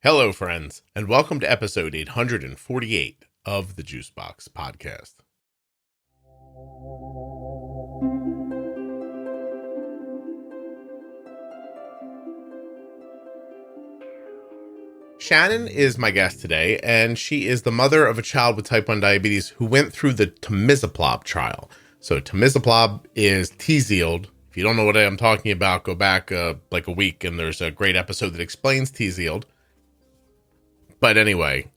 Hello, friends, and welcome to episode 848 of the Juicebox Podcast. Shannan is my guest today, and she is the mother of a child with type 1 diabetes who went through the Teplizumab trial. So Teplizumab is TZIELD. If you don't know what I'm talking about, go back like a week, and there's a great episode that explains TZIELD. But anyway,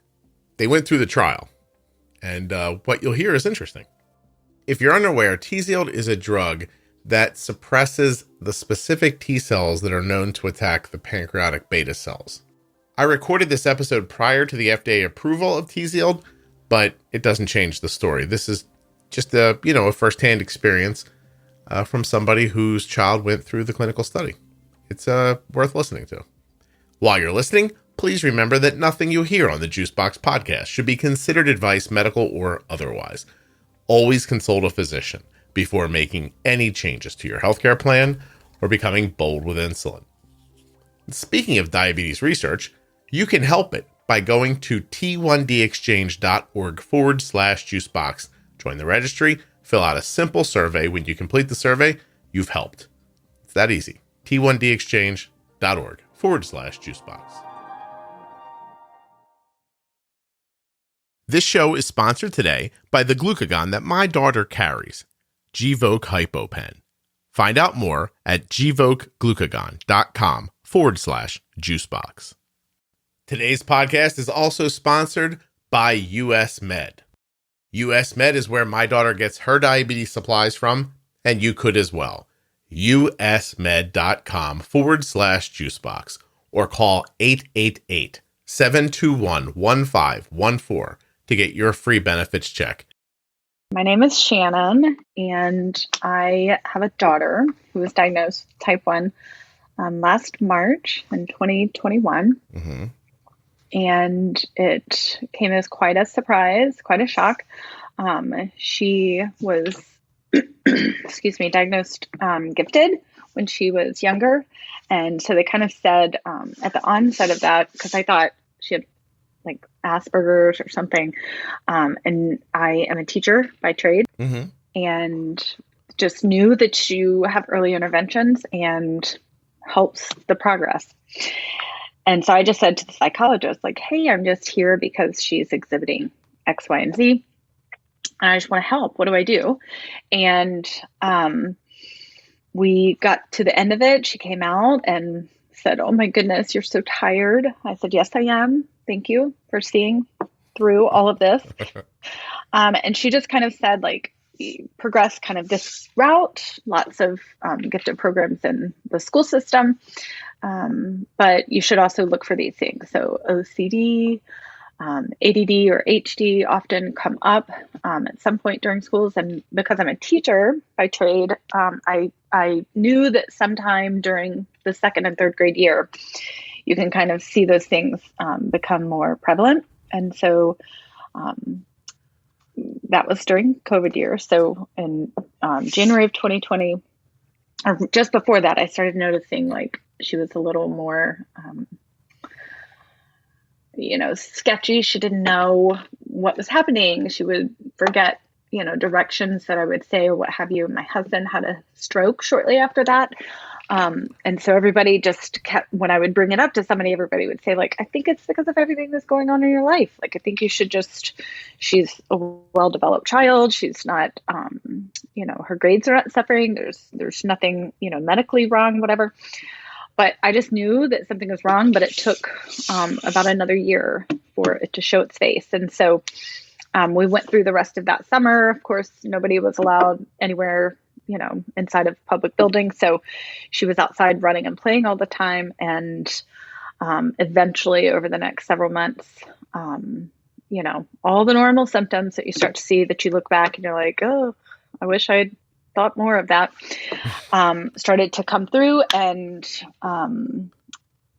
they went through the trial, and what you'll hear is interesting. If you're unaware, TZIELD is a drug that suppresses the specific T cells that are known to attack the pancreatic beta cells. I recorded this episode prior to the FDA approval of TZIELD, but it doesn't change the story. This is just a firsthand experience from somebody whose child went through the clinical study. It's worth listening to. While you're listening, please remember that nothing you hear on the Juicebox Podcast should be considered advice, medical or otherwise. Always consult a physician before making any changes to your healthcare plan or becoming bold with insulin. Speaking of diabetes research, you can help it by going to t1dexchange.org/juicebox. Join the registry, fill out a simple survey. When you complete the survey, you've helped. It's that easy. t1dexchange.org/juicebox. This show is sponsored today by the glucagon that my daughter carries, Gvoke HypoPen. Find out more at gvokeglucagon.com/juicebox. Today's podcast is also sponsored by US Med. US Med is where my daughter gets her diabetes supplies from, and you could as well. usmed.com/juicebox or call 888-721-1514 to get your free benefits check. My name is Shannan, and I have a daughter who was diagnosed with type 1 last March in 2021. Mm-hmm. And it came as quite a surprise, quite a shock. She was, diagnosed gifted when she was younger. And so they kind of said at the onset of that, because I thought she had like Asperger's or something. And I am a teacher by trade, mm-hmm. and just knew that you have early interventions and helps the progress. And so I just said to the psychologist, like, hey, I'm just here because she's exhibiting X, Y, and Z. And I just want to help. What do I do? And we got to the end of it. She came out and said, oh my goodness, you're so tired. I said, yes, I am. Thank you for seeing through all of this. And she just kind of said, like, progress kind of this route, lots of gifted programs in the school system. But you should also look for these things. So OCD, ADD or HD often come up at some point during schools. And because I'm a teacher by trade, I knew that sometime during the second and third grade year, you can kind of see those things become more prevalent. And so that was during COVID year. So in January of 2020, or just before that, I started noticing like she was a little more, sketchy. She didn't know what was happening. She would forget, directions that I would say or what have you. My husband had a stroke shortly after that. And so everybody just kept, when I would bring it up to somebody, everybody would say like, I think it's because of everything that's going on in your life. Like, I think you should she's a well-developed child. She's not, her grades are not suffering. There's nothing, medically wrong, whatever. But I just knew that something was wrong, but it took about another year for it to show its face. And so we went through the rest of that summer. Of course, nobody was allowed anywhere, inside of public buildings. So she was outside running and playing all the time. And eventually over the next several months, all the normal symptoms that you start to see that you look back and you're like, oh, I wish I'd thought more of that, started to come through. And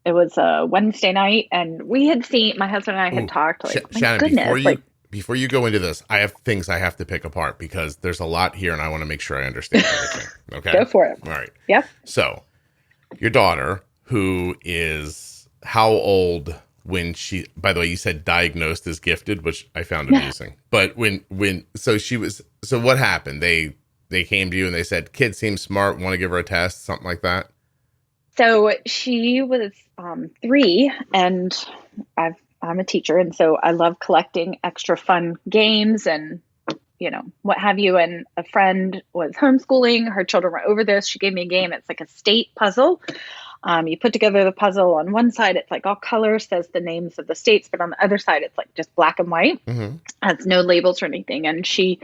it was a Wednesday night, and we had seen, my husband and I had talked like, Shannan, goodness, before you go into this, I have things I have to pick apart because there's a lot here and I want to make sure I understand everything. Okay. Go for it. All right. Yeah. So your daughter, who is how old when she, by the way, you said diagnosed as gifted, which I found amusing. But so what happened? They came to you and they said, kid seems smart, want to give her a test, something like that? So she was 3, and I'm a teacher, and so I love collecting extra fun games and what have you. And a friend was homeschooling. Her children were over this. She gave me a game. It's like a state puzzle. You put together the puzzle. On one side, it's like all colors, says the names of the states, but on the other side, it's like just black and white. Mm-hmm. Has no labels or anything. And she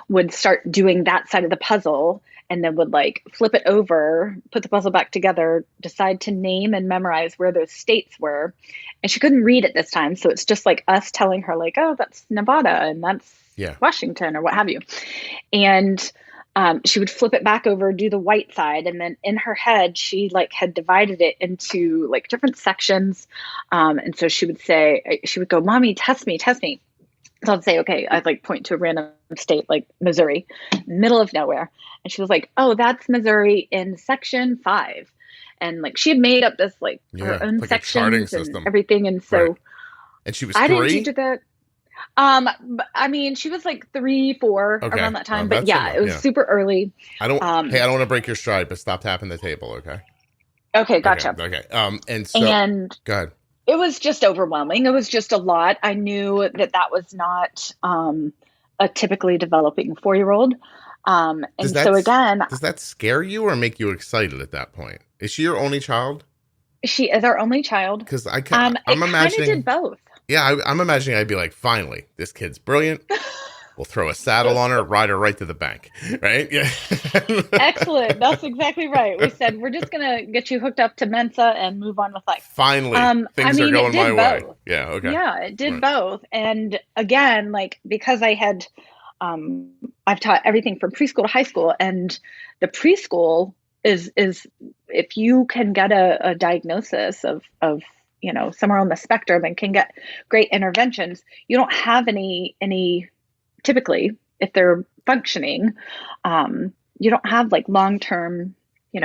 would start doing that side of the puzzle, and then would like flip it over, put the puzzle back together, decide to name and memorize where those states were. And she couldn't read at this time. So it's just like us telling her like, oh, that's Nevada and that's Washington or what have you. And she would flip it back over, do the white side. And then in her head, she like had divided it into like different sections. And so she would go, Mommy, test me. So I'd say, okay, I'd like point to a random state like Missouri, middle of nowhere. And she was like, oh, that's Missouri in section 5. And like she had made up this like her own like sections and everything. And so and she was 3? I didn't teach her that. I mean, she was like 3, 4 around that time, but it was super early. I don't want to break your stride, but stop tapping the table. Okay. Okay. Gotcha. Okay. And go ahead. It was just overwhelming. It was just a lot. I knew that was not, a typically developing 4-year-old. Does that scare you or make you excited at that point? Is she your only child? She is our only child. Because I'm imagining did both. Yeah, I'm imagining I'd be like, finally, this kid's brilliant. We'll throw a saddle on her, ride her right to the bank. Right? Yeah. Excellent. That's exactly right. We said, we're just going to get you hooked up to Mensa and move on with life. Finally, things are going my way. Yeah, okay. Yeah, it did both. And again, like, because I had, I've taught everything from preschool to high school, and the preschool is if you can get a diagnosis of somewhere on the spectrum and can get great interventions, you don't have any typically, if they're functioning, you don't have like long-term,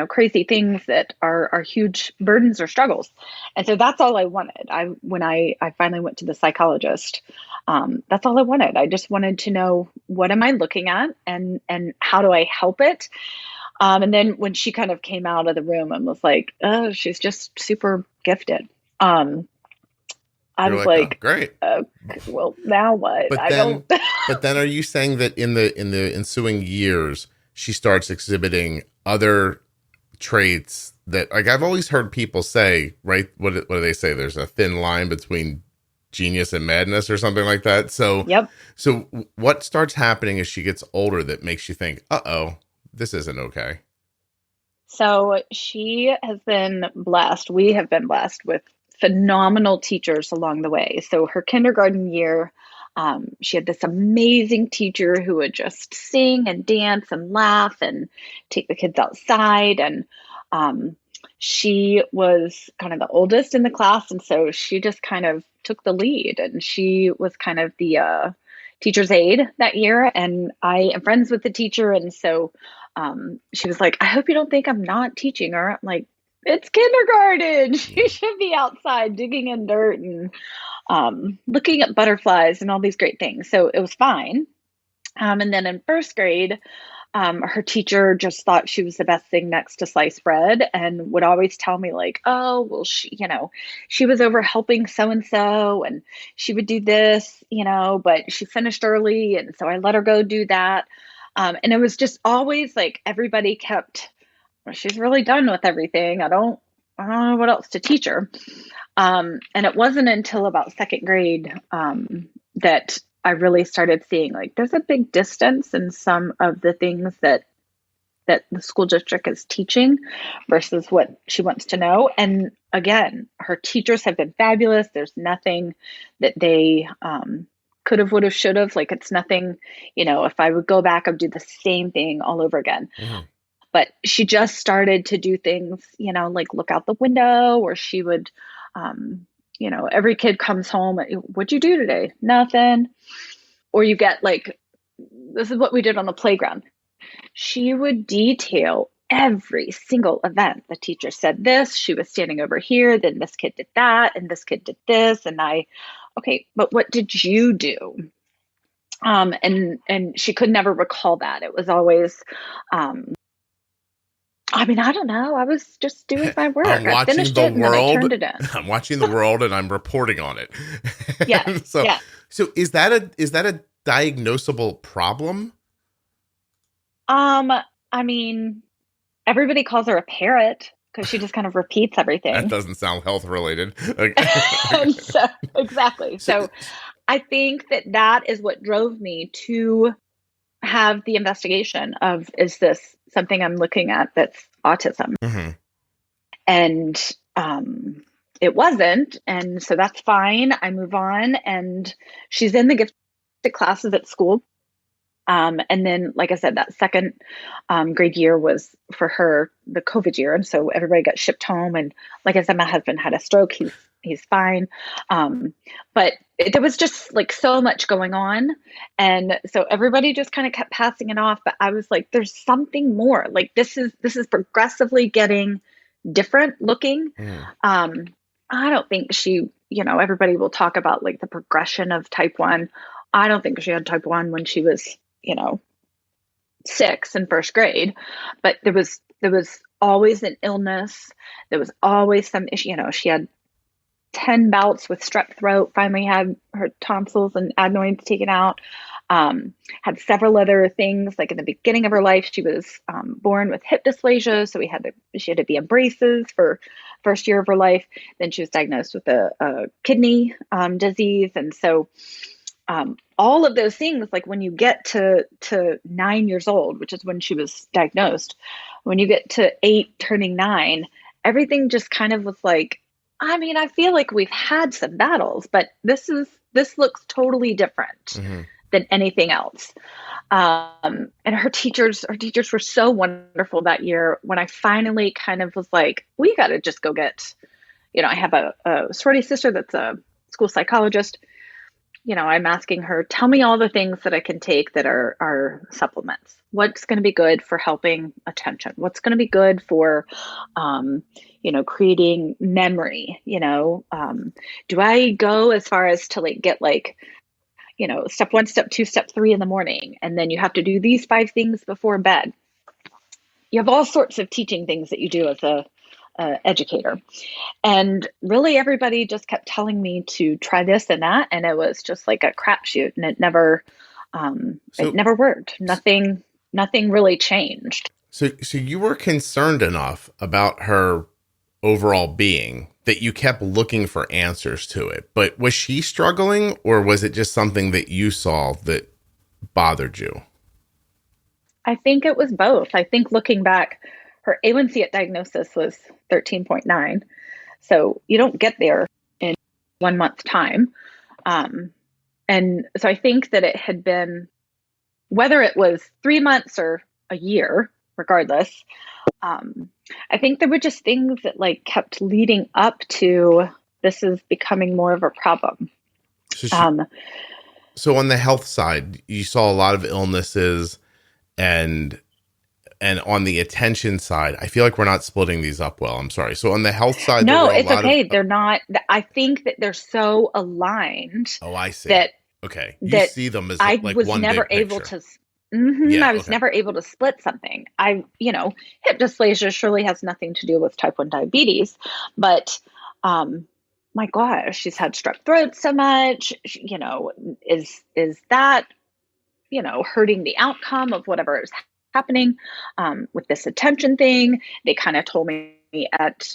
crazy things that are huge burdens or struggles. And so that's all I wanted. When I finally went to the psychologist, that's all I wanted. I just wanted to know, what am I looking at and how do I help it? And then when she kind of came out of the room and was like, oh, she's just super gifted. I was like, oh, great. Well, now what? But then are you saying that in the ensuing years, she starts exhibiting other traits that, like, I've always heard people say, right? What do they say? There's a thin line between genius and madness or something like that. So, So what starts happening as she gets older that makes you think, uh-oh, this isn't okay? So she has been blessed. We have been blessed with phenomenal teachers along the way. So her kindergarten year, she had this amazing teacher who would just sing and dance and laugh and take the kids outside. And she was kind of the oldest in the class. And so she just kind of took the lead, and she was kind of the teacher's aide that year. And I am friends with the teacher. And so she was like, I hope you don't think I'm not teaching her. I'm like, it's kindergarten. She should be outside digging in dirt and looking at butterflies and all these great things. So it was fine. And then in first grade, her teacher just thought she was the best thing next to sliced bread, and would always tell me like, oh, well, she was over helping so-and-so and she would do this, but she finished early. And so I let her go do that. And it was just always like everybody kept, well, she's really done with everything. I don't know what else to teach her. And it wasn't until about second grade that I really started seeing like there's a big distance in some of the things that the school district is teaching versus what she wants to know. And again, her teachers have been fabulous. There's nothing that they could have, would have, should have. Like, it's nothing, if I would go back, I'd do the same thing all over again. Mm-hmm. But she just started to do things, like look out the window, or she would, every kid comes home. What'd you do today? Nothing. Or you get like, this is what we did on the playground. She would detail every single event, the teacher said this, she was standing over here, then this kid did that, and this kid did this. And okay, but what did you do? And she could never recall that. It was always, I mean, I don't know. I was just doing my work. I finished it and then I turned it in. I'm watching the world and I'm reporting on it. Yeah. So, yeah. so is that a diagnosable problem? I mean, everybody calls her a parrot because she just kind of repeats everything. That doesn't sound health related. So, exactly. So I think that is what drove me to have the investigation of, is this something I'm looking at that's autism? Mm-hmm. And it wasn't. And so that's fine. I move on. And she's in the gifted classes at school. And then, like I said, that second grade year was for her the COVID year. And so everybody got shipped home. And like I said, my husband had a stroke. He's fine. But there was just like so much going on. And so everybody just kind of kept passing it off. But I was like, there's something more. Like this is progressively getting different looking. I don't think she, everybody will talk about like the progression of type 1. I don't think she had type 1 when she was, 6 in first grade, but there was always an illness. There was always some issue. She had 10 bouts with strep throat, finally had her tonsils and adenoids taken out, had several other things. Like in the beginning of her life, she was born with hip dysplasia. So she had to be in braces for first year of her life. Then she was diagnosed with a kidney disease. And so all of those things, like when you get to 9 years old, which is when she was diagnosed, when you get to 8 turning 9, everything just kind of was like, I mean, I feel like we've had some battles, but this looks totally different than anything else. And her teachers were so wonderful that year when I finally kind of was like, we got to just go get, I have a sorority sister that's a school psychologist. I'm asking her, tell me all the things that I can take that are supplements. What's going to be good for helping attention? What's going to be good for, creating memory? Do I go as far as to get step 1, step 2, step 3 in the morning, and then you have to do these 5 things before bed? You have all sorts of teaching things that you do as a educator. And really everybody just kept telling me to try this and that. And it was just like a crapshoot, and it never worked. Nothing really changed. So you were concerned enough about her overall being that you kept looking for answers to it. But was she struggling, or was it just something that you saw that bothered you? I think it was both. I think looking back, her A1C at diagnosis was 13.9. So you don't get there in 1 month's time. And so I think that it had been, whether it was 3 months or a year, regardless, I think there were just things that kept leading up to, this is becoming more of a problem. So on the health side, you saw a lot of illnesses, and on the attention side, I feel like we're not splitting these up well. I'm sorry. So on the health side, no, it's okay. They're not. I think that they're so aligned. Oh, I see. Okay. You see them as I like was one never big able picture. to. Yeah, I was never able to split something. Hip dysplasia surely has nothing to do with type 1 diabetes, but my gosh, she's had strep throat so much. Is that hurting the outcome of whatever is happening with this attention thing? They kind of told me at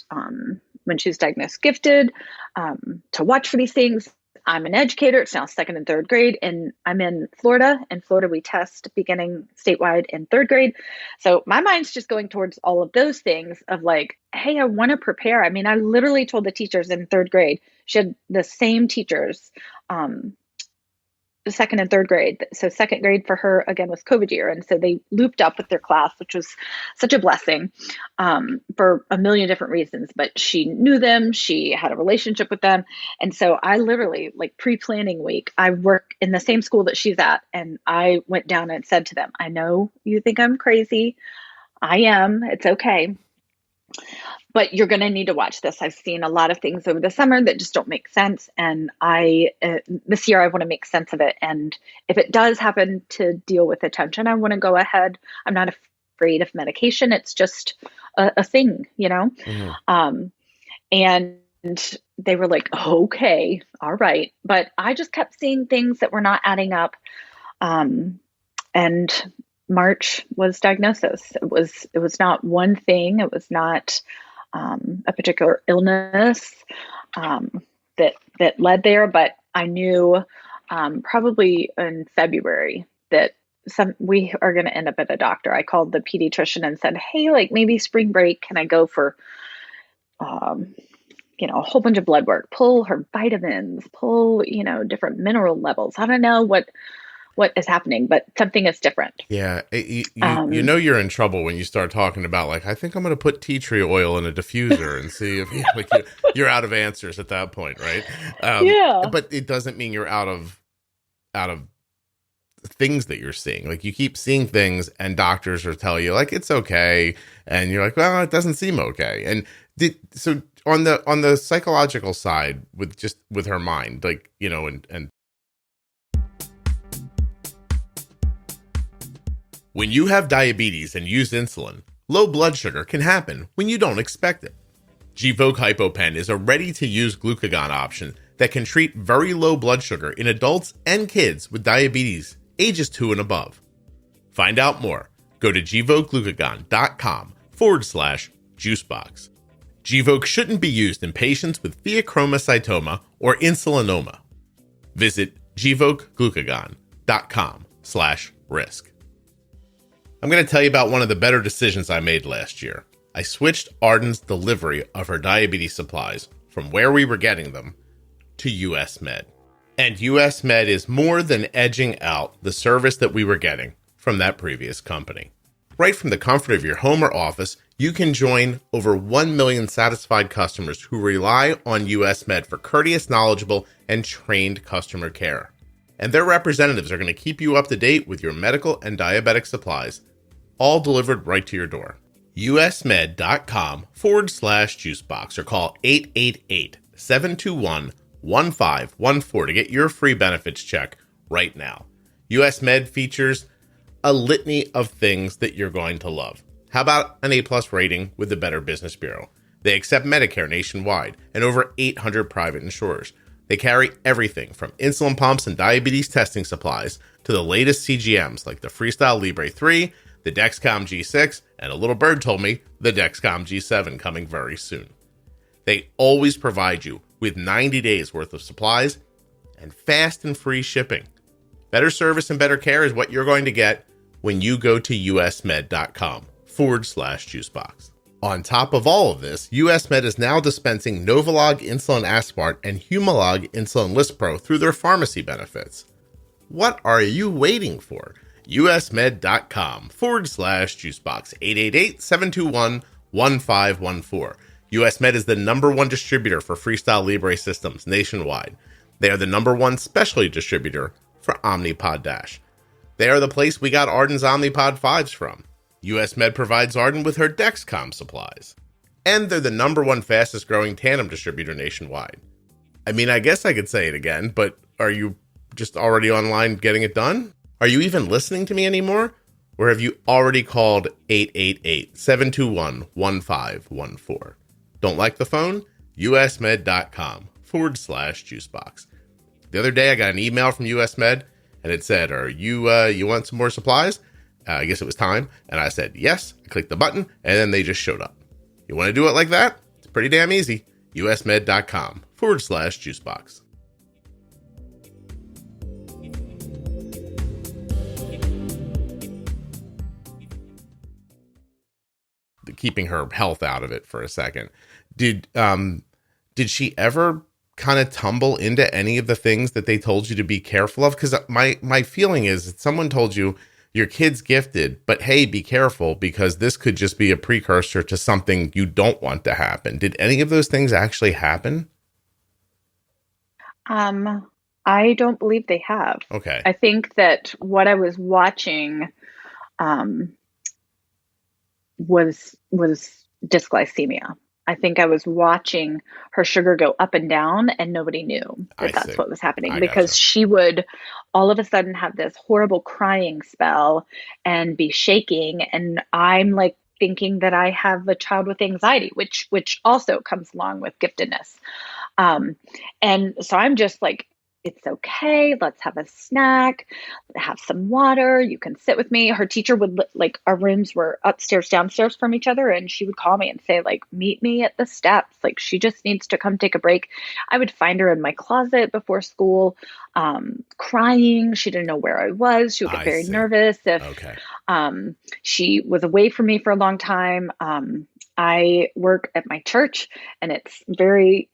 when she was diagnosed gifted to watch for these things. I'm an educator. It's now 2nd and 3rd grade, and I'm in Florida. In Florida, we test beginning statewide in 3rd grade. So my mind's just going towards all of those things of hey, I want to prepare. I mean, I literally told the teachers in 3rd grade, she had the same teachers, the 2nd and 3rd grade. So 2nd grade for her, again, was COVID year. And so they looped up with their class, which was such a blessing for a million different reasons. But she knew them. She had a relationship with them. And so I literally, pre-planning week, I work in the same school that she's at. And I went down and said to them, I know you think I'm crazy. I am. It's okay. But you're going to need to watch this. I've seen a lot of things over the summer that just don't make sense. And this year, I want to make sense of it. And if it does happen to deal with attention, I want to go ahead. I'm not afraid of medication. It's just a thing, you know? And they were like, okay, all right. But I just kept seeing things that were not adding up. And March was diagnosis. It was not one thing. It was not a particular illness that led there, but I knew probably in February that we are going to end up at a doctor. I called the pediatrician and said, hey, like maybe spring break, can I go for a whole bunch of blood work, pull her vitamins, pull different mineral levels. I don't know what is happening, but something is different. Yeah. You know, you're in trouble when you start talking about like, I think I'm going to put tea tree oil in a diffuser and see if you're out of answers at that point. Right. Yeah. But it doesn't mean you're out of things that you're seeing. Like you keep seeing things and doctors will tell you like, it's okay. And you're like, well, it doesn't seem okay. And so on the psychological side with her mind, like, and when you have diabetes and use insulin, low blood sugar can happen when you don't expect it. Gvoke HypoPen is a ready-to-use glucagon option that can treat very low blood sugar in adults and kids with diabetes ages 2 and above. Find out more. Go to gvokeglucagon.com/juicebox. Gvoke shouldn't be used in patients with pheochromocytoma or insulinoma. Visit gvokeglucagon.com/risk. I'm going to tell you about one of the better decisions I made last year. I switched Arden's delivery of her diabetes supplies from where we were getting them to US Med. And US Med is more than edging out the service that we were getting from that previous company. Right from the comfort of your home or office, you can join over 1 million satisfied customers who rely on US Med for courteous, knowledgeable, and trained customer care. And their representatives are going to keep you up to date with your medical and diabetic supplies, all delivered right to your door. usmed.com/juicebox or call 888-721-1514 to get your free benefits check right now. US Med features a litany of things that you're going to love. How about an A+ rating with the Better Business Bureau? They accept Medicare nationwide and over 800 private insurers. They carry everything from insulin pumps and diabetes testing supplies to the latest CGMs like the Freestyle Libre 3, the Dexcom G6, and a little bird told me the Dexcom G7 coming very soon. They always provide you with 90 days worth of supplies and fast and free shipping. Better service and better care is what you're going to get when you go to usmed.com/juicebox. On top of all of this, US Med is now dispensing Novolog Insulin Aspart and Humalog Insulin Lispro through their pharmacy benefits. What are you waiting for? usmed.com/juicebox, 888-721-1514. US Med is the #1 distributor for Freestyle Libre systems nationwide. They are the #1 specialty distributor for Omnipod DASH. They are the place we got Arden's Omnipod 5s from. US Med provides Arden with her Dexcom supplies. And they're the #1 fastest growing Tandem distributor nationwide. I mean, I guess I could say it again, but are you just already online getting it done? Are you even listening to me anymore? Or have you already called 888-721-1514? Don't like the phone? usmed.com/juicebox. The other day I got an email from US Med and it said, you want some more supplies? I guess it was time. And I said, yes. I clicked the button and then they just showed up. You want to do it like that? It's pretty damn easy. usmed.com/juicebox. Keeping her health out of it for a second. Did she ever kind of tumble into any of the things that they told you to be careful of? Because my feeling is that someone told you your kid's gifted, but hey, be careful because this could just be a precursor to something you don't want to happen. Did any of those things actually happen? I don't believe they have. Okay. I think that what I was watching, was dysglycemia. I think I was watching her sugar go up and down, and nobody knew that that's what was happening, because she would all of a sudden have this horrible crying spell and be shaking. And I'm like thinking that I have a child with anxiety, which also comes along with giftedness. And so I'm just like, it's okay. Let's have a snack, have some water. You can sit with me. Her teacher would like, our rooms were upstairs, downstairs from each other. And she would call me and say, like, meet me at the steps. Like, she just needs to come take a break. I would find her in my closet before school, crying. She didn't know where I was. She would get very nervous if she was away from me for a long time. I work at my church, and it's very,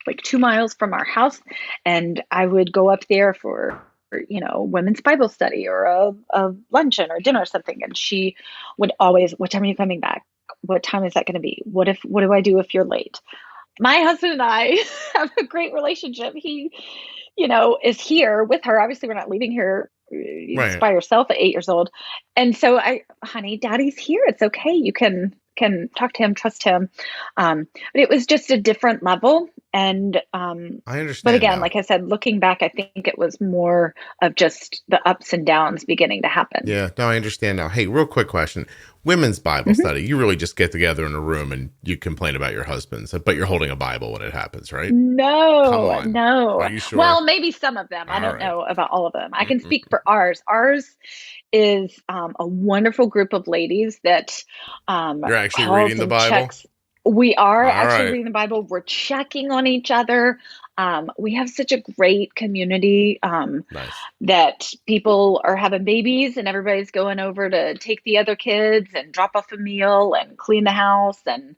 like 2 miles from our house. And I would go up there for, women's Bible study or a luncheon or dinner or something. And she would always, what time are you coming back? What time is that going to be? What do I do if you're late? My husband and I have a great relationship. He, is here with her. Obviously, we're not leaving her by herself at 8 years old. And so honey, daddy's here. It's okay. You can talk to him, trust him. But it was just a different level. And I understand. But again, like I said, looking back, I think it was more of just the ups and downs beginning to happen. Yeah, no, I understand now. Hey, real quick question. Women's Bible study, you really just get together in a room and you complain about your husbands, but you're holding a Bible when it happens, right? No. Are you sure? Well, maybe some of them. I don't know about all of them. I can speak for ours. Ours is a wonderful group of ladies that you're actually reading the Bible? We are actually reading the Bible. We're checking on each other. We have such a great community that people are having babies and everybody's going over to take the other kids and drop off a meal and clean the house. And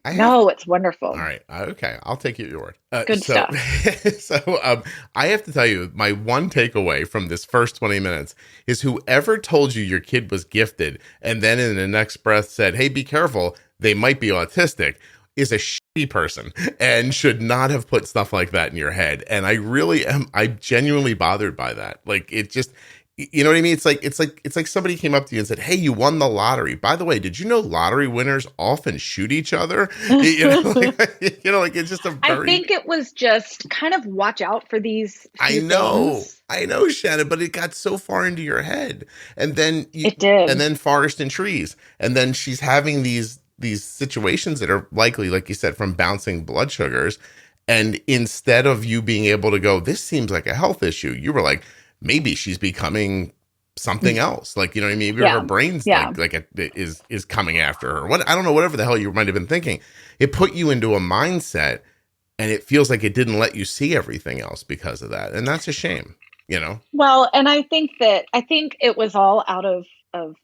it's wonderful. All right. Okay. I'll take your word. Good stuff. So I have to tell you, my one takeaway from this first 20 minutes is whoever told you your kid was gifted and then in the next breath said, hey, be careful, they might be autistic, is a shitty person and should not have put stuff like that in your head. And I'm genuinely bothered by that. Like, it just, you know what I mean? It's like somebody came up to you and said, hey, you won the lottery. By the way, did you know lottery winners often shoot each other? It's just a very... I think it was just kind of watch out for these things. I know, Shannon, but it got so far into your head. And then it did. And then forest and trees. And then she's having these situations that are likely, like you said, from bouncing blood sugars. And instead of you being able to go, this seems like a health issue, you were like, maybe she's becoming something else. Like, you know what I mean? Maybe her brain's is coming after her. What, I don't know, whatever the hell you might have been thinking. It put you into a mindset, and it feels like it didn't let you see everything else because of that. And that's a shame, Well, and I think it was all out of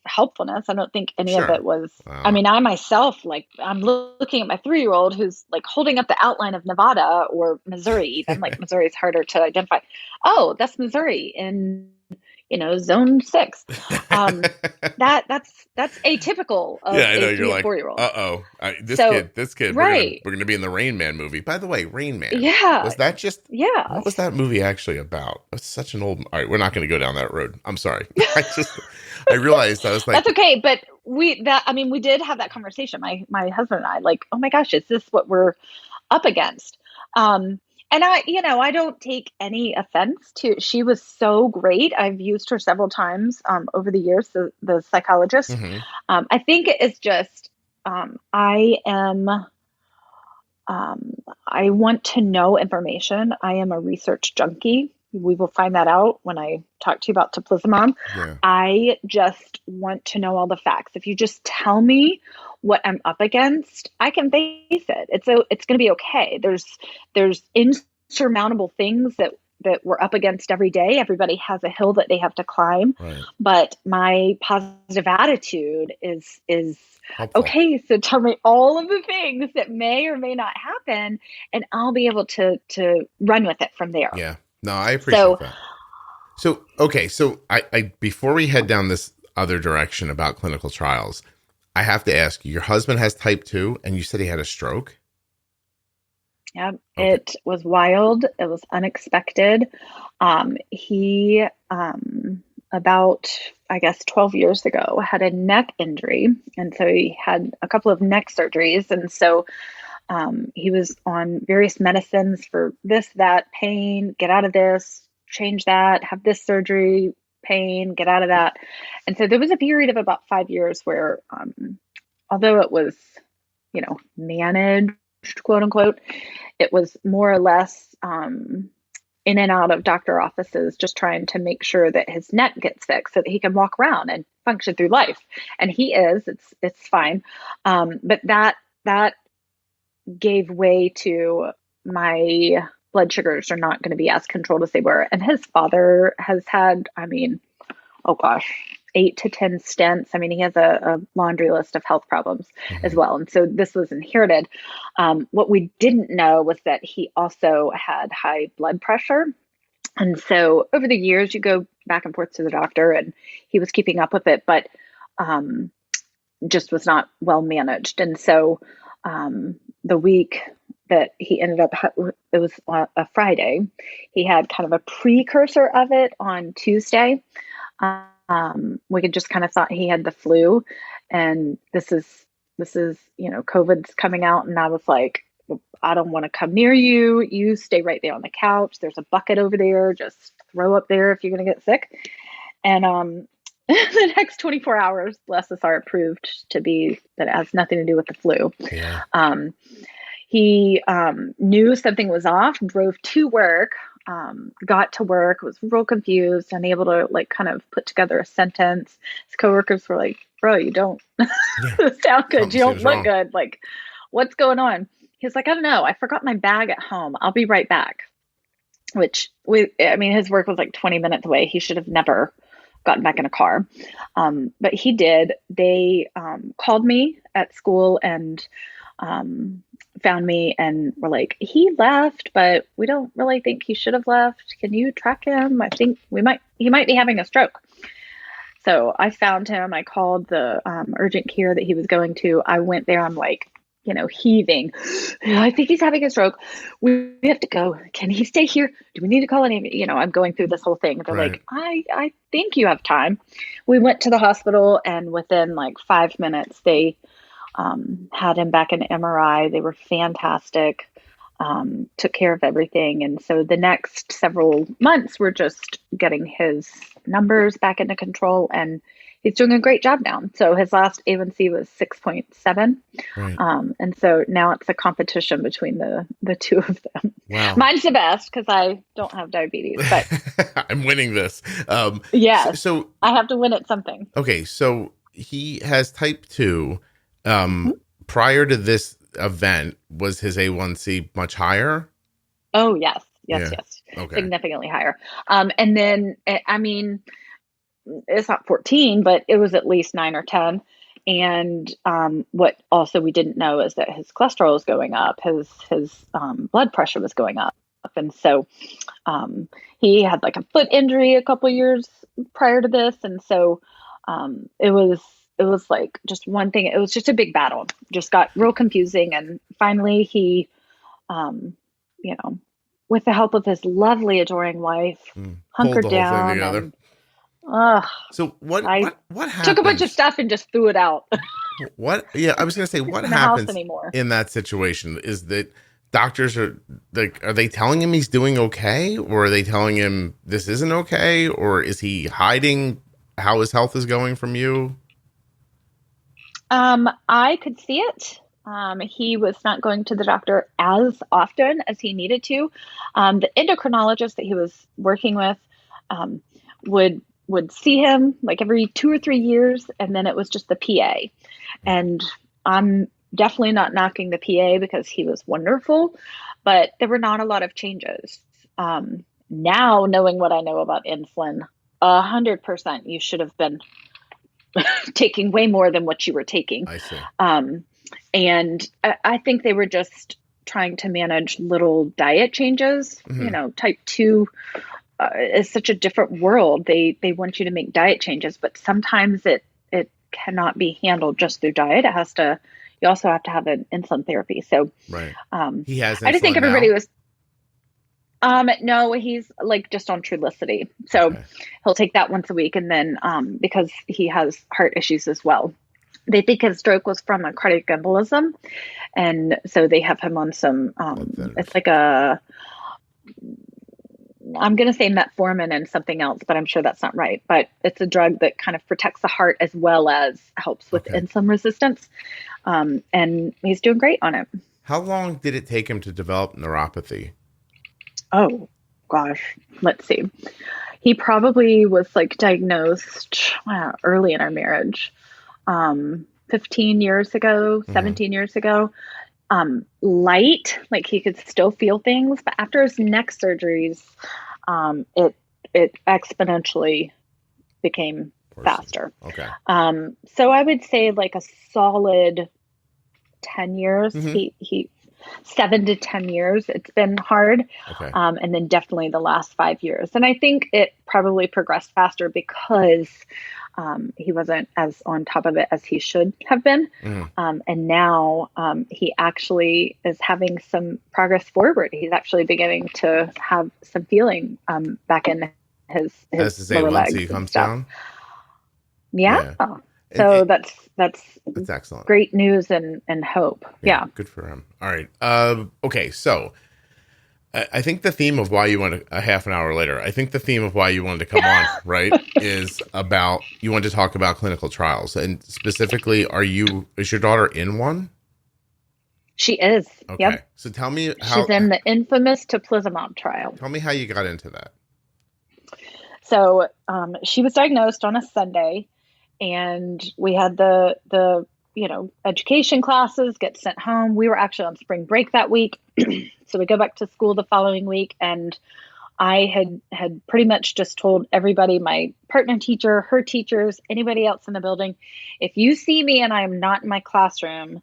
helpfulness. I don't think any of it was, I mean, I myself, like, I'm looking at my 3-year-old who's like holding up the outline of Nevada or Missouri, even like Missouri is harder to identify. Oh, that's Missouri in, zone 6. That's atypical of a 3 or 4-year-old. This kid, we're going to be in the Rain Man movie. By the way, Rain Man. Yeah. Was that just, what was that movie actually about? It's such an old, all right, we're not going to go down that road. I'm sorry. I realized I was like, that's okay. But we did have that conversation. My husband and I, like, oh my gosh, is this what we're up against? And I don't take any offense to, she was so great. I've used her several times over the years, the psychologist. I think it is just, I want to know information. I am a research junkie. We will find that out when I talk to you about Teplizumab. Yeah. I just want to know all the facts. If you just tell me what I'm up against, I can face it. It's going to be okay. There's insurmountable things that we're up against every day. Everybody has a hill that they have to climb. Right. But my positive attitude is helpful. Okay, so tell me all of the things that may or may not happen, and I'll be able to run with it from there. Yeah. No, I appreciate that. So, okay. So I before we head down this other direction about clinical trials, I have to ask you, your husband has type 2 and you said he had a stroke? Yeah, okay. It was wild. It was unexpected. He, about, I guess 12 years ago, had a neck injury. And so he had a couple of neck surgeries. And so he was on various medicines for this, that, pain, get out of this, change that, have this surgery, pain, get out of that. And so there was a period of about 5 years where, although it was, managed, quote unquote, it was more or less in and out of doctor offices, just trying to make sure that his neck gets fixed so that he can walk around and function through life. And he is, it's fine. But that gave way to my blood sugars are not going to be as controlled as they were. And his father has had, 8 to 10 stents. He has a laundry list of health problems as well. And so this was inherited. What we didn't know was that he also had high blood pressure. And so over the years, you go back and forth to the doctor, and he was keeping up with it, but just was not well managed. And so the week that he ended up, it was a Friday, he had kind of a precursor of it on Tuesday. We could just kind of thought he had the flu, and this is, COVID's coming out. And I was like, I don't want to come near you. You stay right there on the couch. There's a bucket over there. Just throw up there if you're going to get sick. And the next 24 hours, bless us, are proved to be that it has nothing to do with the flu. Yeah. He knew something was off, drove to work, got to work, was real confused, unable to kind of put together a sentence. His coworkers were like, bro, you don't sound good. You don't look good. Like, what's going on? He was like, I don't know. I forgot my bag at home. I'll be right back. Which his work was like 20 minutes away. He should have never gotten back in a car. But he did. They called me at school and found me and were like, he left, but we don't really think he should have left. Can you track him? I think he might be having a stroke. So I found him. I called the urgent care that he was going to. I went there. I'm like, heaving. I think he's having a stroke. We have to go. Can he stay here? Do we need to call an ambulance? I'm going through this whole thing. They're like, I think you have time. We went to the hospital, and within 5 minutes, they had him back in MRI. They were fantastic. Took care of everything. And so the next several months were just getting his numbers back into control, and he's doing a great job now. So his last A1C was 6.7. Right. And so now it's a competition between the two of them. Wow. Mine's the best because I don't have diabetes, but I'm winning this. Yeah. So I have to win at something. Okay. So he has type 2. Prior to this event, was his A1C much higher? Oh, yes. Yes. Okay. Significantly higher. And then, it's not 14, but it was at least 9 or 10. And what also we didn't know is that his cholesterol was going up, his blood pressure was going up. And so he had a foot injury a couple of years prior to this. And so it was just one thing. It was just a big battle, just got real confusing. And finally he, with the help of his lovely, adoring wife, hunkered down. So what happens? Took a bunch of stuff and just threw it out. What? Yeah, I was going to say, what happens in that situation? Is that doctors are they telling him he's doing okay, or are they telling him this isn't okay, or is he hiding how his health is going from you? I could see it. He was not going to the doctor as often as he needed to. The endocrinologist that he was working with would see him every 2 or 3 years, and then it was just the PA. And I'm definitely not knocking the PA because he was wonderful, but there were not a lot of changes. Now, knowing what I know about insulin, 100% you should have been taking way more than what you were taking. I see. And I think they were just trying to manage little diet changes. Type 2 is such a different world. They want you to make diet changes, but sometimes it cannot be handled just through diet. You also have to have an insulin therapy. So right. He has insulin I just think everybody now? was, No, he's like just on Trulicity. So Okay. he'll take that once a week. And then, because he has heart issues as well, they think his stroke was from a cardiac embolism. And so they have him on some, Blood thinners. it's like I'm going to say metformin and something else, but I'm sure that's not right. But it's a drug that kind of protects the heart as well as helps with insulin resistance. And he's doing great on it. How long did it take him to develop neuropathy? Oh, gosh. Let's see. He probably was like diagnosed early in our marriage, 15 years ago, 17 years ago. Light, like he could still feel things, but after his neck surgeries, it exponentially became faster. Okay. So I would say like a solid 10 years. He 7 to 10 years. It's been hard. Okay. And then definitely the last 5 years. And I think it probably progressed faster because he wasn't as on top of it as he should have been. And now he actually is having some progress forward. He's actually beginning to have some feeling back in his As to say, lower once legs he and comes stuff. down? Yeah. Yeah. So that's excellent. great news and hope. Yeah. Good for him. All right. Okay. So I think the theme of why you wanted a half an hour later, I think the theme of why you wanted to come on, right, is about, you wanted to talk about clinical trials. And specifically, is your daughter in one? She is. Okay. Yep. So tell me She's in the infamous Teplizumab trial. Tell me how you got into that. So she was diagnosed on a Sunday, and we had the education classes get sent home. We were actually on spring break that week. So we go back to school the following week, and I had pretty much just told everybody, my partner teacher, her teachers, anybody else in the building, if you see me and I'm not in my classroom,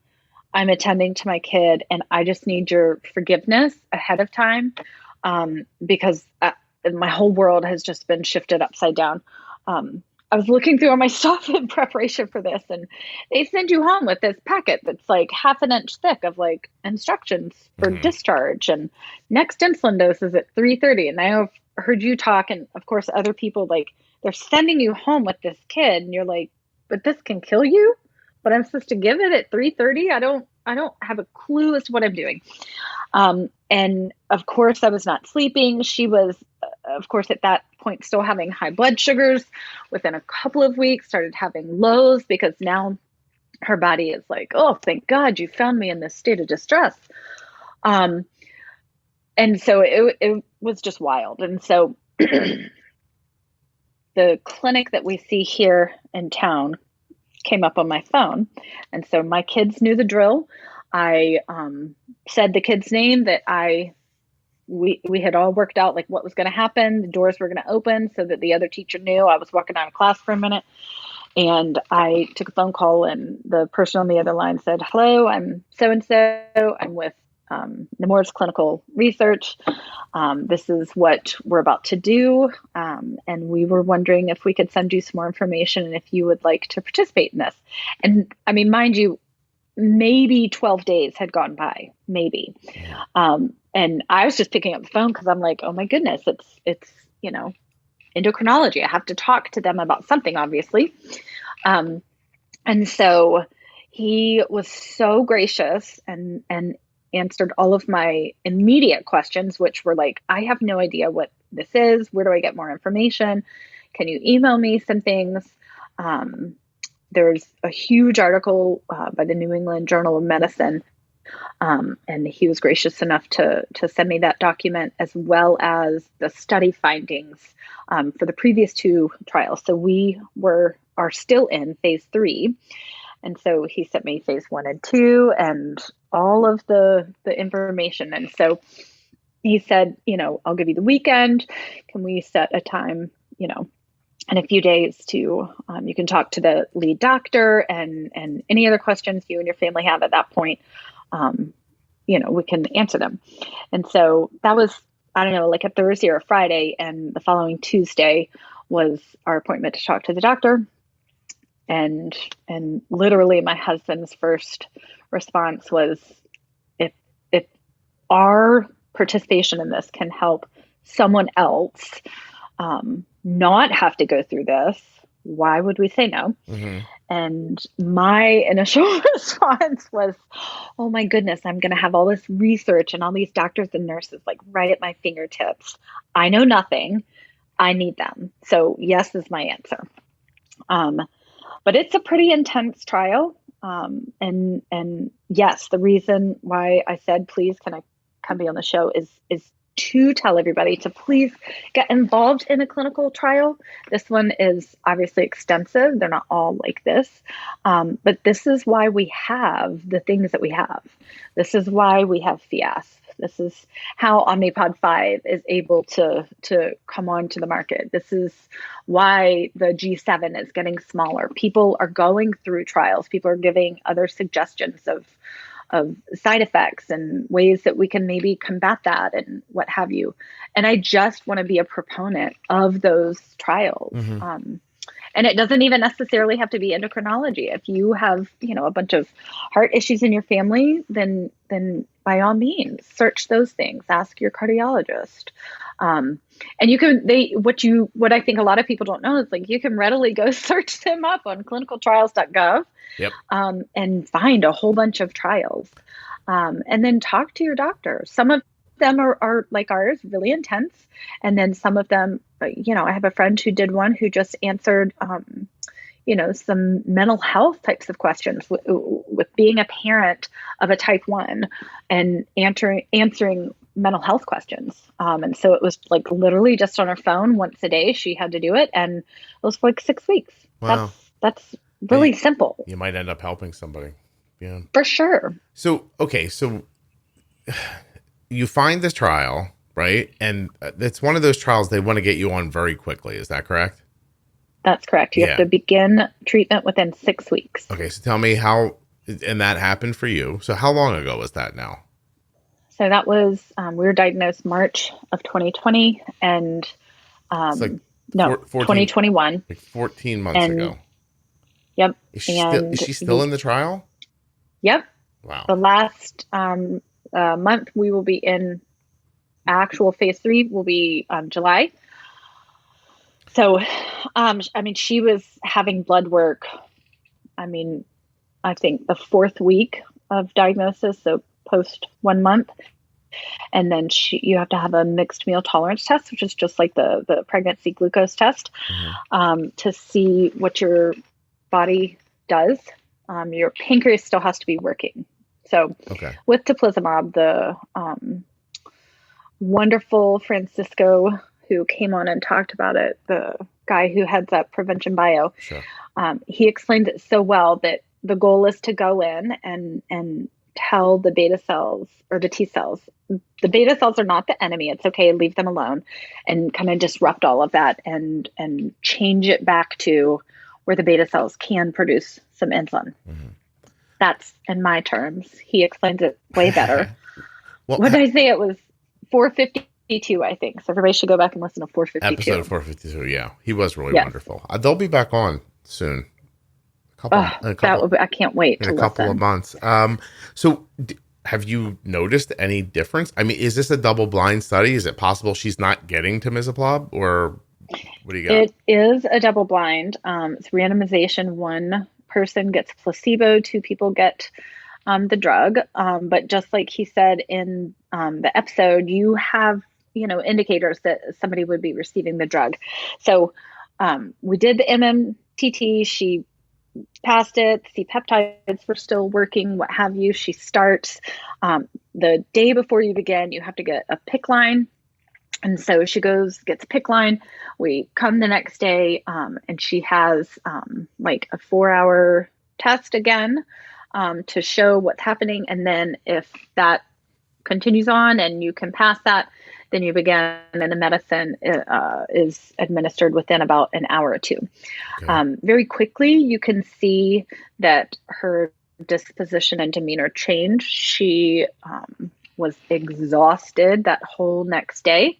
I'm attending to my kid, and I just need your forgiveness ahead of time, because my whole world has just been shifted upside down. I was looking through all my stuff in preparation for this, and they send you home with this packet that's like half an inch thick of like instructions for discharge and next insulin dose is at 3:30. And I've heard you talk, and of course other people, like they're sending you home with this kid, and you're like, but this can kill you, but I'm supposed to give it at 3:30. I don't have a clue as to what I'm doing. And of course I was not sleeping. She was, of course, at that point still having high blood sugars. Within a couple of weeks started having lows, because now her body is like, oh, thank God you found me in this state of distress. And so it was just wild. And so the clinic that we see here in town came up on my phone. And so my kids knew the drill. I said the kid's name that we had all worked out like what was going to happen. The doors were going to open so that the other teacher knew. I was walking out of class for a minute, and I took a phone call, and the person on the other line said, hello, I'm so-and-so. I'm with Nemours Clinical Research. This is what we're about to do. And we were wondering if we could send you some more information and if you would like to participate in this. And I mean, mind you, maybe 12 days had gone by, maybe. And I was just picking up the phone because I'm like, oh my goodness, it's endocrinology. I have to talk to them about something, obviously. And so he was so gracious and answered all of my immediate questions, which were like, I have no idea what this is. Where do I get more information? Can you email me some things? There's a huge article by the New England Journal of Medicine, and he was gracious enough to send me that document, as well as the study findings for the previous 2 trials. So we are still in phase 3. And so he sent me phase 1 and 2 and all of the information. And so he said, I'll give you the weekend. Can we set a time, in a few days to, you can talk to the lead doctor, and any other questions you and your family have at that point, we can answer them. And so that was, I don't know, like a Thursday or a Friday. And the following Tuesday was our appointment to talk to the doctor. And literally my husband's first response was, if our participation in this can help someone else not have to go through this, why would we say no? Mm-hmm. And my initial response was, oh my goodness, I'm going to have all this research and all these doctors and nurses like right at my fingertips. I know nothing. I need them. So yes is my answer. But it's a pretty intense trial. And yes, the reason why I said, please, can I come be on the show is to tell everybody to please get involved in a clinical trial. This one is obviously extensive. They're not all like this. But this is why we have the things that we have. This is why we have FIAS. This is how Omnipod 5 is able to come onto the market. This is why the G7 is getting smaller. People are going through trials. People are giving other suggestions of side effects and ways that we can maybe combat that and what have you. And I just want to be a proponent of those trials. Mm-hmm. And it doesn't even necessarily have to be endocrinology. If you have, a bunch of heart issues in your family, then by all means, search those things. Ask your cardiologist. And you can, what I think a lot of people don't know is like, you can readily go search them up on clinicaltrials.gov. Yep. And find a whole bunch of trials. And then talk to your doctor. Some of them are like ours, really intense. And then some of them, I have a friend who did one who just answered, some mental health types of questions with being a parent of a type 1 and answering mental health questions. And so it was like literally just on her phone once a day. She had to do it. And it was for like 6 weeks. Wow. That's really simple. You might end up helping somebody. Yeah. For sure. So, okay. So you find this trial, right? And it's one of those trials they want to get you on very quickly. Is that correct? That's correct. You have to begin treatment within 6 weeks. Okay. So tell me how, and that happened for you. So how long ago was that now? So that was, we were diagnosed March of 2020 and, it's like 2021. Like 14 months ago. Yep. Is she still in the trial? Yep. Wow. The last month we will be in actual phase 3 will be July. So, she was having blood work. I think the 4th week of diagnosis, so post 1 month. And then you have to have a mixed meal tolerance test, which is just like the pregnancy glucose test, to see what your body does. Your pancreas still has to be working. So with Teplizumab, the wonderful Francisco who came on and talked about it, the guy who heads up Prevention Bio, he explains it so well that the goal is to go in and tell the beta cells or the T cells, the beta cells are not the enemy. It's okay. Leave them alone and kind of disrupt all of that and change it back to where the beta cells can produce some insulin. Mm-hmm. That's in my terms. He explains it way better. What did I say? It was 452, I think. So everybody should go back and listen to 452. Episode 452. Yeah. He was really wonderful. They'll be back on soon. I can't wait in a couple of months. So have you noticed any difference? Is this a double blind study? Is it possible she's not getting Teplizumab, or what do you got? It is a double blind. It's randomization. 1 person gets placebo, 2 people get the drug. But just like he said in the episode, you have, indicators that somebody would be receiving the drug. So we did the MMTT. She passed it. C-peptides were still working, what have you. She starts the day before you begin. You have to get a PICC line. And so she gets a PICC line. We come the next day and she has like a 4-hour test again to show what's happening. And then if that continues on and you can pass that, then you begin, and the medicine is administered within about an hour or 2. Okay. Very quickly, you can see that her disposition and demeanor change. She was exhausted that whole next day,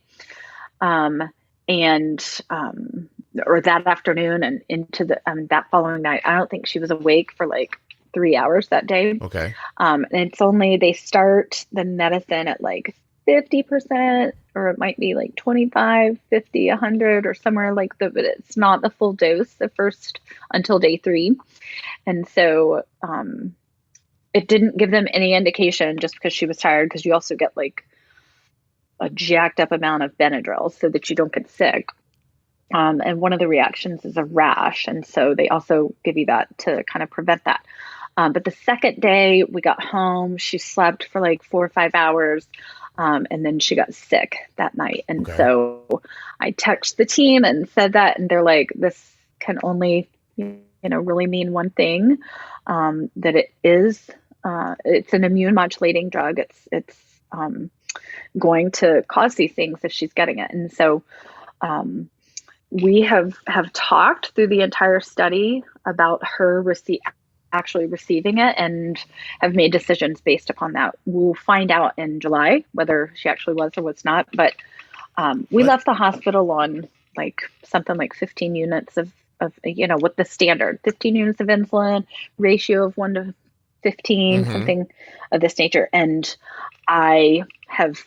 or that afternoon and into that following night. I don't think she was awake for like 3 hours that day. Okay. And it's only, they start the medicine at like 50%, or it might be like 25, 50, 100, or somewhere like that, but it's not the full dose the first until day 3. And so it didn't give them any indication just because she was tired, because you also get like a jacked up amount of Benadryl so that you don't get sick. And one of the reactions is a rash. And so they also give you that to kind of prevent that. But the second day we got home, she slept for like 4 or 5 hours. And then she got sick that night. And so I texted the team and said that, and they're like, this can only, really mean one thing, that it is, it's an immune modulating drug. It's going to cause these things if she's getting it. And so, we have talked through the entire study about her actually receiving it, and have made decisions based upon that. We'll find out in July whether she actually was or was not. But we left the hospital on like something like 15 units of with the standard 15 units of insulin, ratio of 1 to 15, something of this nature. And I have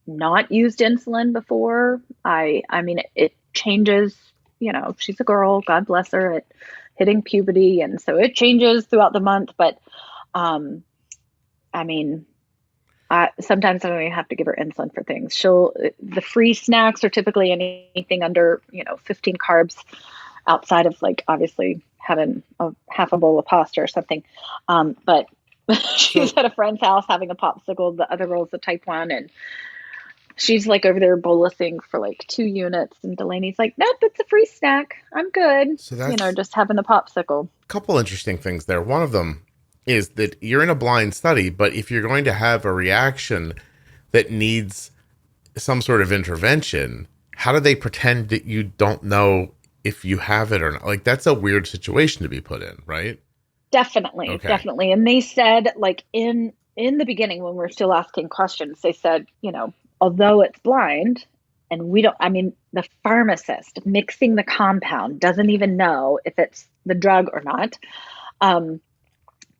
not used insulin before. I mean, it changes, she's a girl, God bless her, at hitting puberty. And so it changes throughout the month. But, I mean, sometimes I don't even have to give her insulin for things. The free snacks are typically anything under, 15 carbs, outside of like, obviously having half a bowl of pasta or something. But she's at a friend's house having a popsicle. The other girl's a type 1, and she's like over there bolusing for like 2 units, and Delaney's like, nope, it's a free snack. I'm good. So that's, just having the popsicle. A couple interesting things there. One of them is that you're in a blind study, but if you're going to have a reaction that needs some sort of intervention, how do they pretend that you don't know if you have it or not? Like, that's a weird situation to be put in, right? Definitely. Okay. Definitely. And they said, like, in the beginning, when we're still asking questions, they said, although it's blind and the pharmacist mixing the compound doesn't even know if it's the drug or not.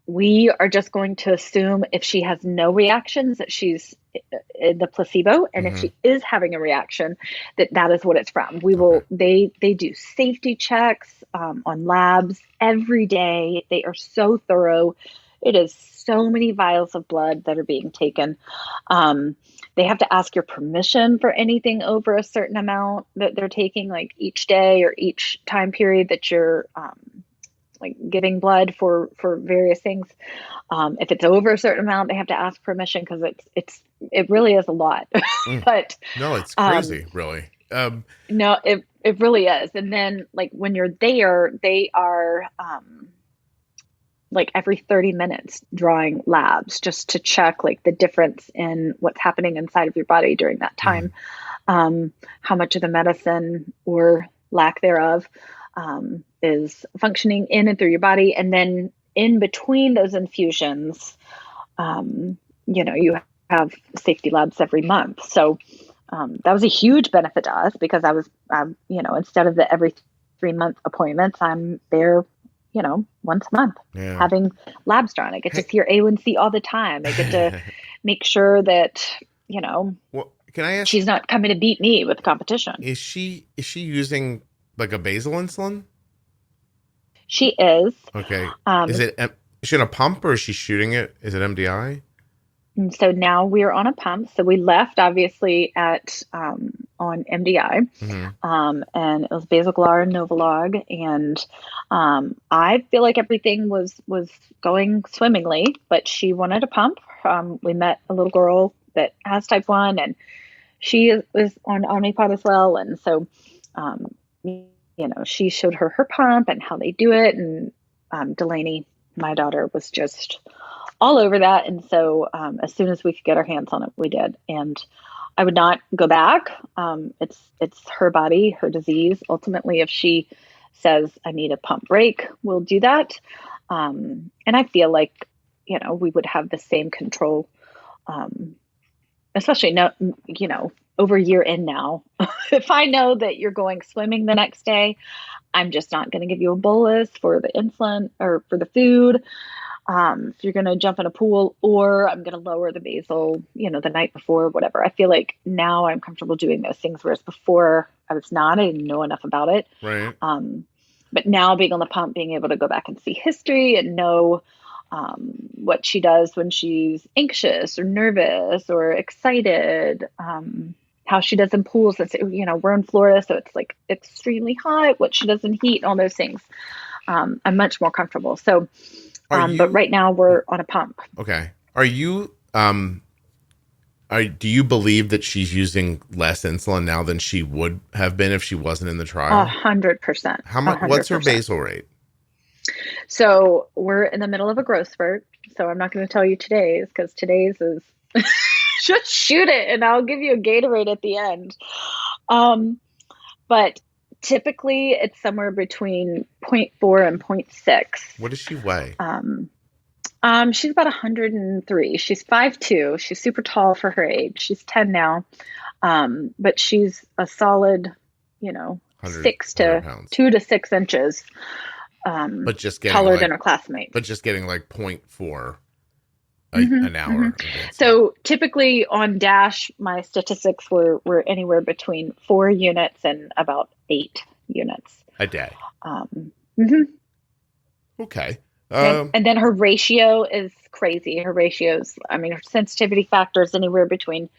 We are just going to assume if she has no reactions that she's in the placebo. And if she is having a reaction, that is what it's from. They do safety checks on labs every day. They are so thorough. It is so many vials of blood that are being taken. They have to ask your permission for anything over a certain amount that they're taking, like each day or each time period that you're like giving blood for various things. If it's over a certain amount, they have to ask permission, because it really is a lot. But no, it's crazy, really. No, it really is. And then like when you're there, they are like every 30 minutes drawing labs just to check like the difference in what's happening inside of your body during that time. How much of the medicine or lack thereof is functioning in and through your body. And then in between those infusions, you have safety labs every month. So that was a huge benefit to us, because I was, instead of the every 3-month appointments, I'm there, once a month having labs drawn. I get to see your A1C all the time. I get to make sure that, well, can I ask, she's not coming to beat me with competition. Is she using like a basal insulin? She is. Okay. Is she on a pump, or is she shooting it? Is it MDI? And so now we're on a pump. So we left obviously on MDI, and it was Basaglar and Novolog. And I feel like everything was going swimmingly, but she wanted a pump. We met a little girl that has type 1, and she was on Omnipod as well. And so, she showed her pump and how they do it. And Delaney, my daughter, was just all over that. And so as soon as we could get our hands on it, we did. And I would not go back. It's her body, her disease. Ultimately, if she says, I need a pump break, we'll do that. And I feel like, we would have the same control, especially now, over a year in now. If I know that you're going swimming the next day, I'm just not going to give you a bolus for the insulin or for the food. if you're going to jump in a pool, or I'm going to lower the basal, the night before, whatever. I feel like now I'm comfortable doing those things, whereas before I was not. I didn't know enough about it. Right. But now being on the pump, being able to go back and see history and know what she does when she's anxious or nervous or excited, how she does in pools. That's, we're in Florida, so it's like extremely hot, what she does in heat, all those things. I'm much more comfortable. So, but right now we're on a pump. Okay. Are you, do you believe that she's using less insulin now than she would have been if she wasn't in the trial? 100%. How much? 100%. What's her basal rate? So we're in the middle of a growth spurt. So I'm not going to tell you today's, because today's is just shoot it and I'll give you a Gatorade at the end. But typically it's somewhere between 0.4 and 0.6. What does she weigh? She's about 103. She's 5'2". She's super tall for her age. She's 10 now. But she's a solid, 2 to 6 inches. But just getting taller than her classmate. But just getting like 0.4 an hour. Mm-hmm. So typically on DASH, my statistics were anywhere between 4 units and about 8 units a day. Okay. And then her ratio is crazy. Her ratios, her sensitivity factor is anywhere between,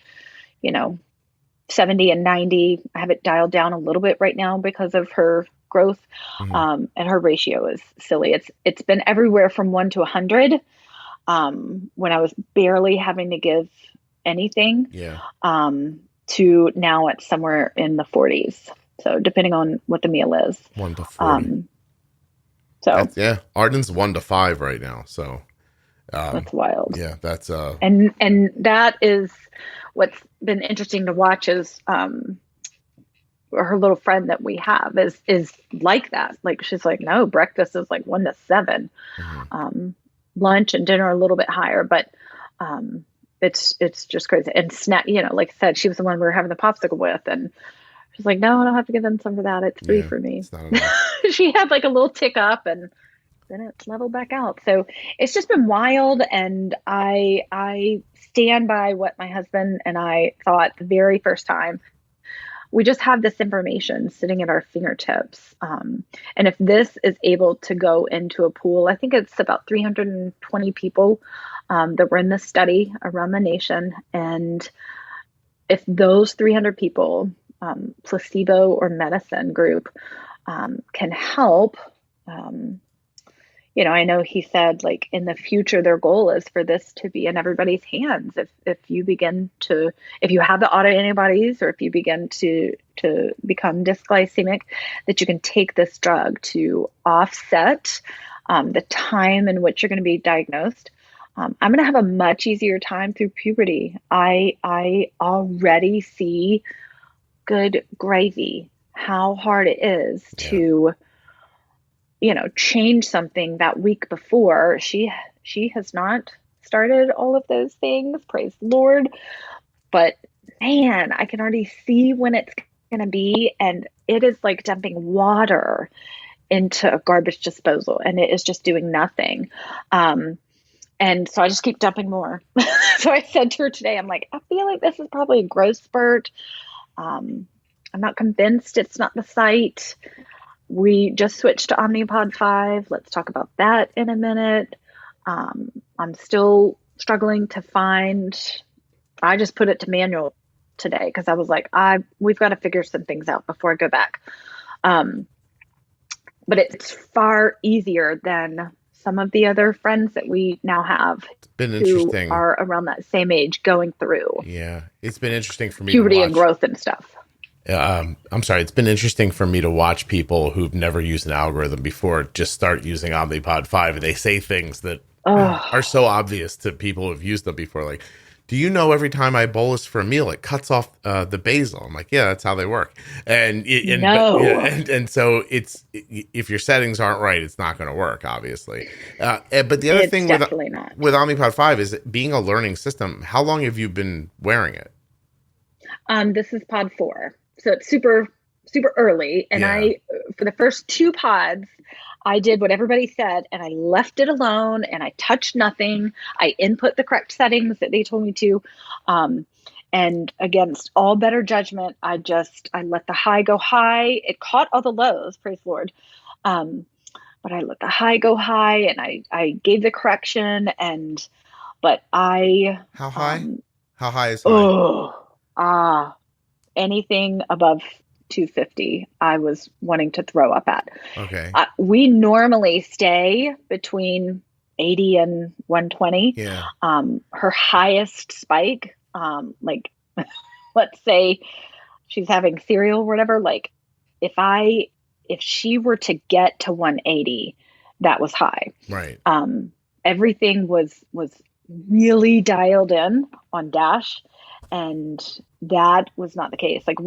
70 and 90. I have it dialed down a little bit right now because of her growth. And her ratio is silly. It's been everywhere from 1 to 100. When I was barely having to give anything, to now it's somewhere in the 40s. So depending on what the meal is. 1 to 40. Arden's 1 to 5 right now. So that's wild. Yeah, that's and that is what's been interesting to watch is her little friend that we have is like that. Like she's like, no, breakfast is like 1 to 7. Lunch and dinner are a little bit higher, but it's just crazy. And snack, like I said, she was the one we were having the popsicle with, and she's like, no, I don't have to give them some for that. It's free for me. She had like a little tick up, and then it's leveled back out. So it's just been wild. And I stand by what my husband and I thought the very first time. We just have this information sitting at our fingertips. And if this is able to go into a pool, I think it's about 320 people that were in this study around the nation. And if those 300 people, placebo or medicine group, can help, I know he said like in the future, their goal is for this to be in everybody's hands. If you have the autoantibodies, or if you begin to become dysglycemic, that you can take this drug to offset the time in which you're going to be diagnosed. I'm going to have a much easier time through puberty. I already see, good gravy, how hard it is to change something that week before. She has not started all of those things, praise the Lord, but man, I can already see when it's going to be, and it is like dumping water into a garbage disposal, and it is just doing nothing. And so I just keep dumping more. So I said to her today, I'm like, I feel like this is probably a growth spurt. I'm not convinced it's not the site. We just switched to Omnipod 5. Let's talk about that in a minute. I'm still struggling to find, I just put it to manual today because I was like, we've got to figure some things out before I go back. But it's far easier than some of the other friends that we now have. It's been interesting. Who are around that same age going through. Yeah, it's been interesting for me puberty to watch. And growth and stuff. I'm sorry. It's been interesting for me to watch people who've never used an algorithm before just start using Omnipod 5, and they say things that are so obvious to people who've used them before. Like, do you know every time I bolus for a meal, it cuts off the basal? I'm like, yeah, that's how they work. And so it's, if your settings aren't right, it's not going to work, obviously. But the other thing with Omnipod 5 is it being a learning system. How long have you been wearing it? This is pod 4. So it's super, super early. And Yeah. for the first 2 pods, I did what everybody said, and I left it alone, and I touched nothing. I input the correct settings that they told me to. And against all better judgment, I let the high go high. It caught all the lows, praise the Lord. But I let the high go high, and I gave the correction. But I, How high? How high is high? Anything above 250, I was wanting to throw up at. Okay. We normally stay between 80 and 120. Yeah. Her highest spike, like, let's say she's having cereal or whatever. Like, if she were to get to 180, that was high. Right. Everything was really dialed in on Dash, and that was not the case. Like,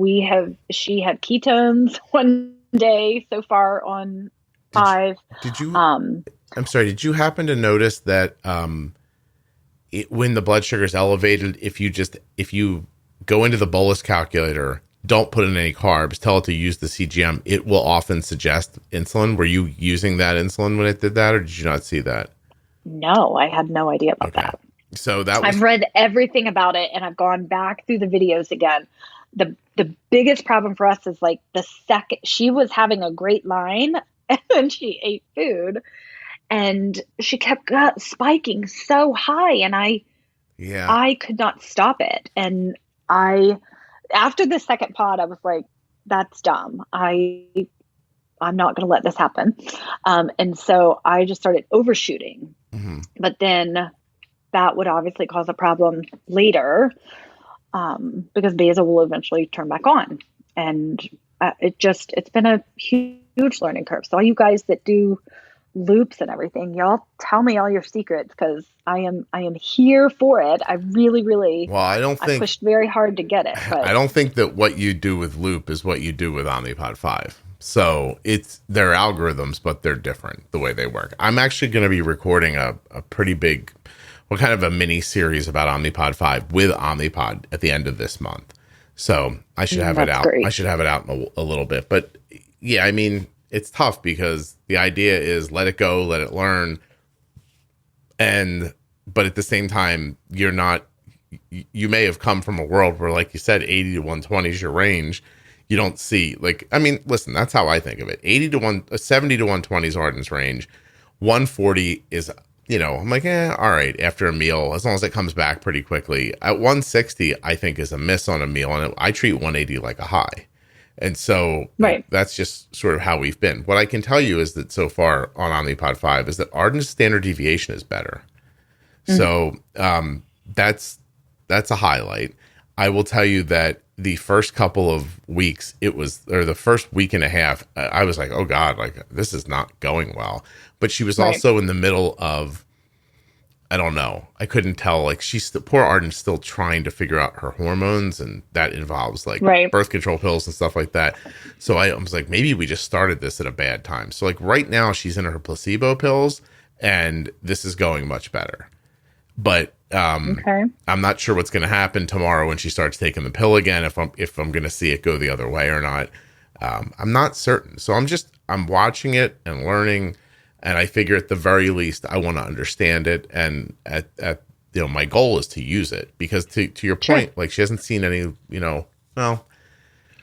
she had ketones one day so far on 5. Did you, I'm sorry, did you happen to notice that, when the blood sugar is elevated, if you go into the bolus calculator, don't put in any carbs, tell it to use the CGM, it will often suggest insulin. Were you using that insulin when it did that, or did you not see that? No, I had no idea about that. So I've read everything about it, and I've gone back through the videos again. The biggest problem for us is, like, the second she was having a great line and then she ate food, and she kept spiking so high, and I could not stop it. And after the second pod, I was like, that's dumb. I'm not going to let this happen. And so I just started overshooting. Mm-hmm. But then that would obviously cause a problem later, because basal will eventually turn back on. And it's been a huge learning curve. So all you guys that do loops and everything, y'all tell me all your secrets, because I am here for it. I really, really, well, I pushed very hard to get it. But I don't think that what you do with loop is what you do with Omnipod 5. So they're algorithms, but they're different the way they work. I'm actually going to be recording a pretty big, kind of a mini series about Omnipod 5 with Omnipod at the end of this month. So I should have it out. Great. I should have it out in a little bit. But yeah, I mean, it's tough because the idea is let it go, let it learn. But at the same time, you may have come from a world where, like you said, 80 to 120 is your range. You don't see, like, I mean, listen, that's how I think of it. 70 to 120 is Arden's range. 140 is, I'm like, all right, after a meal, as long as it comes back pretty quickly. At 160, I think is a miss on a meal. And I treat 180 like a high. And so that's just sort of how we've been. What I can tell you is that so far on Omnipod 5 is that Arden's standard deviation is better. Mm-hmm. So that's a highlight. I will tell you that the first couple of weeks, the first week and a half, I was like, oh God, like this is not going well. But she was also in the middle of, I don't know, I couldn't tell, like poor Arden's still trying to figure out her hormones, and that involves like birth control pills and stuff like that. So I was like, maybe we just started this at a bad time. So like right now she's in her placebo pills and this is going much better. But I'm not sure what's going to happen tomorrow when she starts taking the pill again, if I'm going to see it go the other way or not. I'm not certain. So I'm watching it and learning, and I figure at the very least I want to understand it, and at my goal is to use it, because to your point, like she hasn't seen any, well,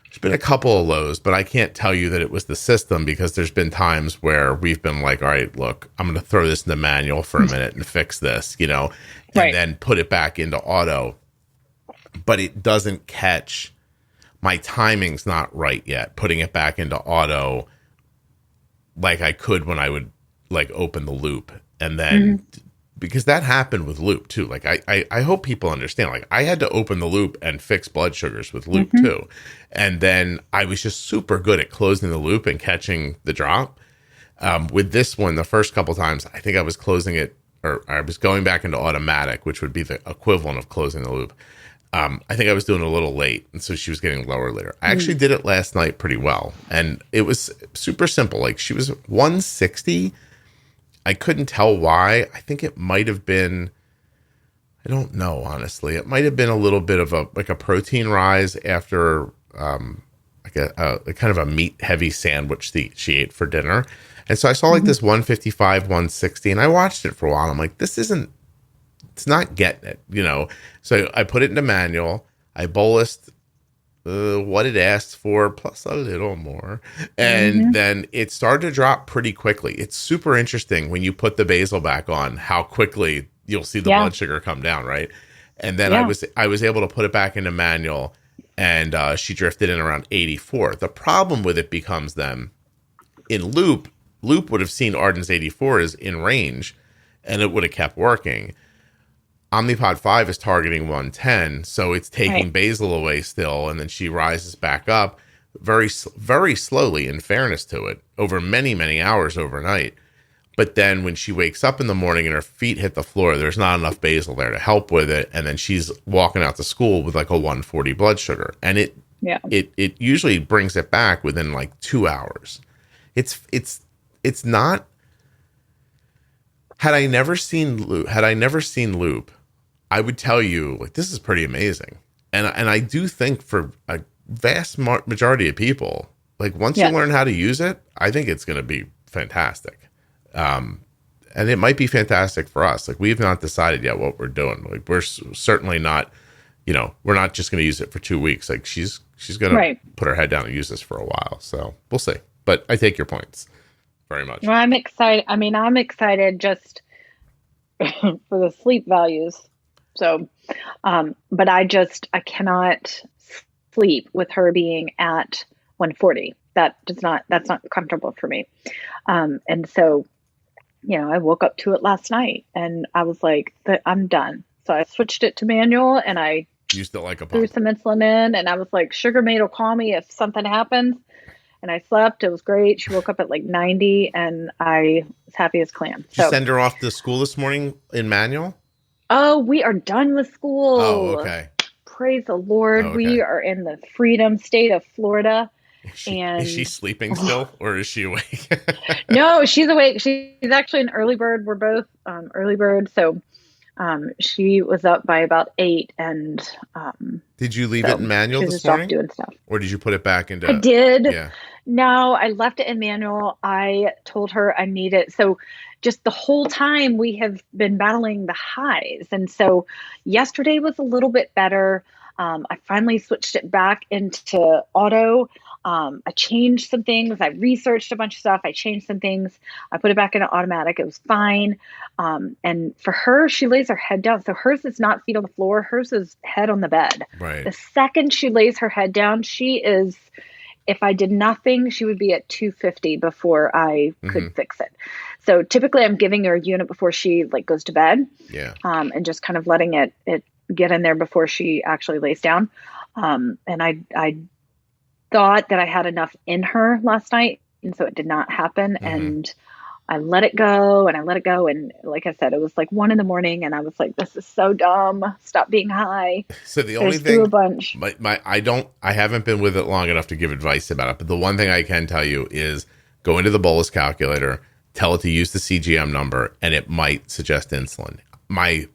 there's been a couple of lows, but I can't tell you that it was the system, because there's been times where we've been like, all right, look, I'm going to throw this in the manual for a minute and fix this, and then put it back into auto. But it doesn't catch, my timing's not right yet, putting it back into auto like I could when I would like open the loop. And then because that happened with loop too. Like I hope people understand, like I had to open the loop and fix blood sugars with loop too. And then I was just super good at closing the loop and catching the drop. With this one, the first couple times, I think I was closing it, or I was going back into automatic, which would be the equivalent of closing the loop. I think I was doing it a little late, and so she was getting lower later. I actually did it last night pretty well, and it was super simple. Like she was 160. I couldn't tell why. I think it might have been, I don't know, honestly. It might have been a little bit of a protein rise after, I a kind of a meat heavy sandwich she ate for dinner. And so I saw like this 155, 160, and I watched it for a while. I'm like, it's not getting it, you know? So I put it into manual. I bolused what it asked for plus a little more. And then it started to drop pretty quickly. It's super interesting when you put the basal back on, how quickly you'll see the blood sugar come down, right? And then I was able to put it back into manual, and she drifted in around 84. The problem with it becomes then, in loop would have seen Arden's 84 is in range, and it would have kept working. Omnipod 5 is targeting 110, so it's taking basal away still, and then she rises back up very, very slowly, in fairness to it, over many, many hours overnight. But then when she wakes up in the morning and her feet hit the floor, there's not enough basal there to help with it, and then she's walking out to school with like a 140 blood sugar, and it usually brings it back within like 2 hours. It's not. Had I never seen loop, I would tell you, like, this is pretty amazing. And I do think for a vast majority of people, like, once you learn how to use it, I think it's going to be fantastic. And it might be fantastic for us. Like, we've not decided yet what we're doing. Like, we're certainly not, you know, we're not just going to use it for 2 weeks. Like, she's going to put her head down and use this for a while. So we'll see. But I take your points very much. Well, I'm excited. I mean, I'm excited just for the sleep values. So, but I cannot sleep with her being at 140. That's not comfortable for me. And so, you know, I woke up to it last night and I was like, I'm done. So I switched it to manual and I used it like a pump. Threw some insulin in, and I was like, Sugar Mate will call me if something happens. And I slept. It was great. She woke up at like 90 and I was happy as clam. Did you send her off to school this morning in manual? Oh, we are done with school. Oh, okay. Praise the Lord. Okay. We are in the freedom state of Florida. Is she sleeping still, or is she awake? No, she's awake. She's actually an early bird. We're both early bird. So she was up by about 8. And did you leave it in manual this morning? Off doing stuff. Or did you put it back into? I did. Yeah. No, I left it in manual. I told her I need it. So just the whole time we have been battling the highs. And so yesterday was a little bit better. I finally switched it back into auto. I changed some things. I researched a bunch of stuff. I changed some things. I put it back into automatic. It was fine. And for her, she lays her head down. So hers is not feet on the floor. Hers is head on the bed. Right. The second she lays her head down, she is, if I did nothing, she would be at 250 before I could fix it. So typically I'm giving her a unit before she like goes to bed. Yeah. And just kind of letting it get in there before she actually lays down. And I thought that I had enough in her last night, and so it did not happen. And I let it go and I let it go. And like I said, it was like 1 a.m. and I was like, this is so dumb. Stop being high. So the only thing, a bunch. I haven't been with it long enough to give advice about it, but the one thing I can tell you is go into the bolus calculator, tell it to use the CGM number, and it might suggest insulin. My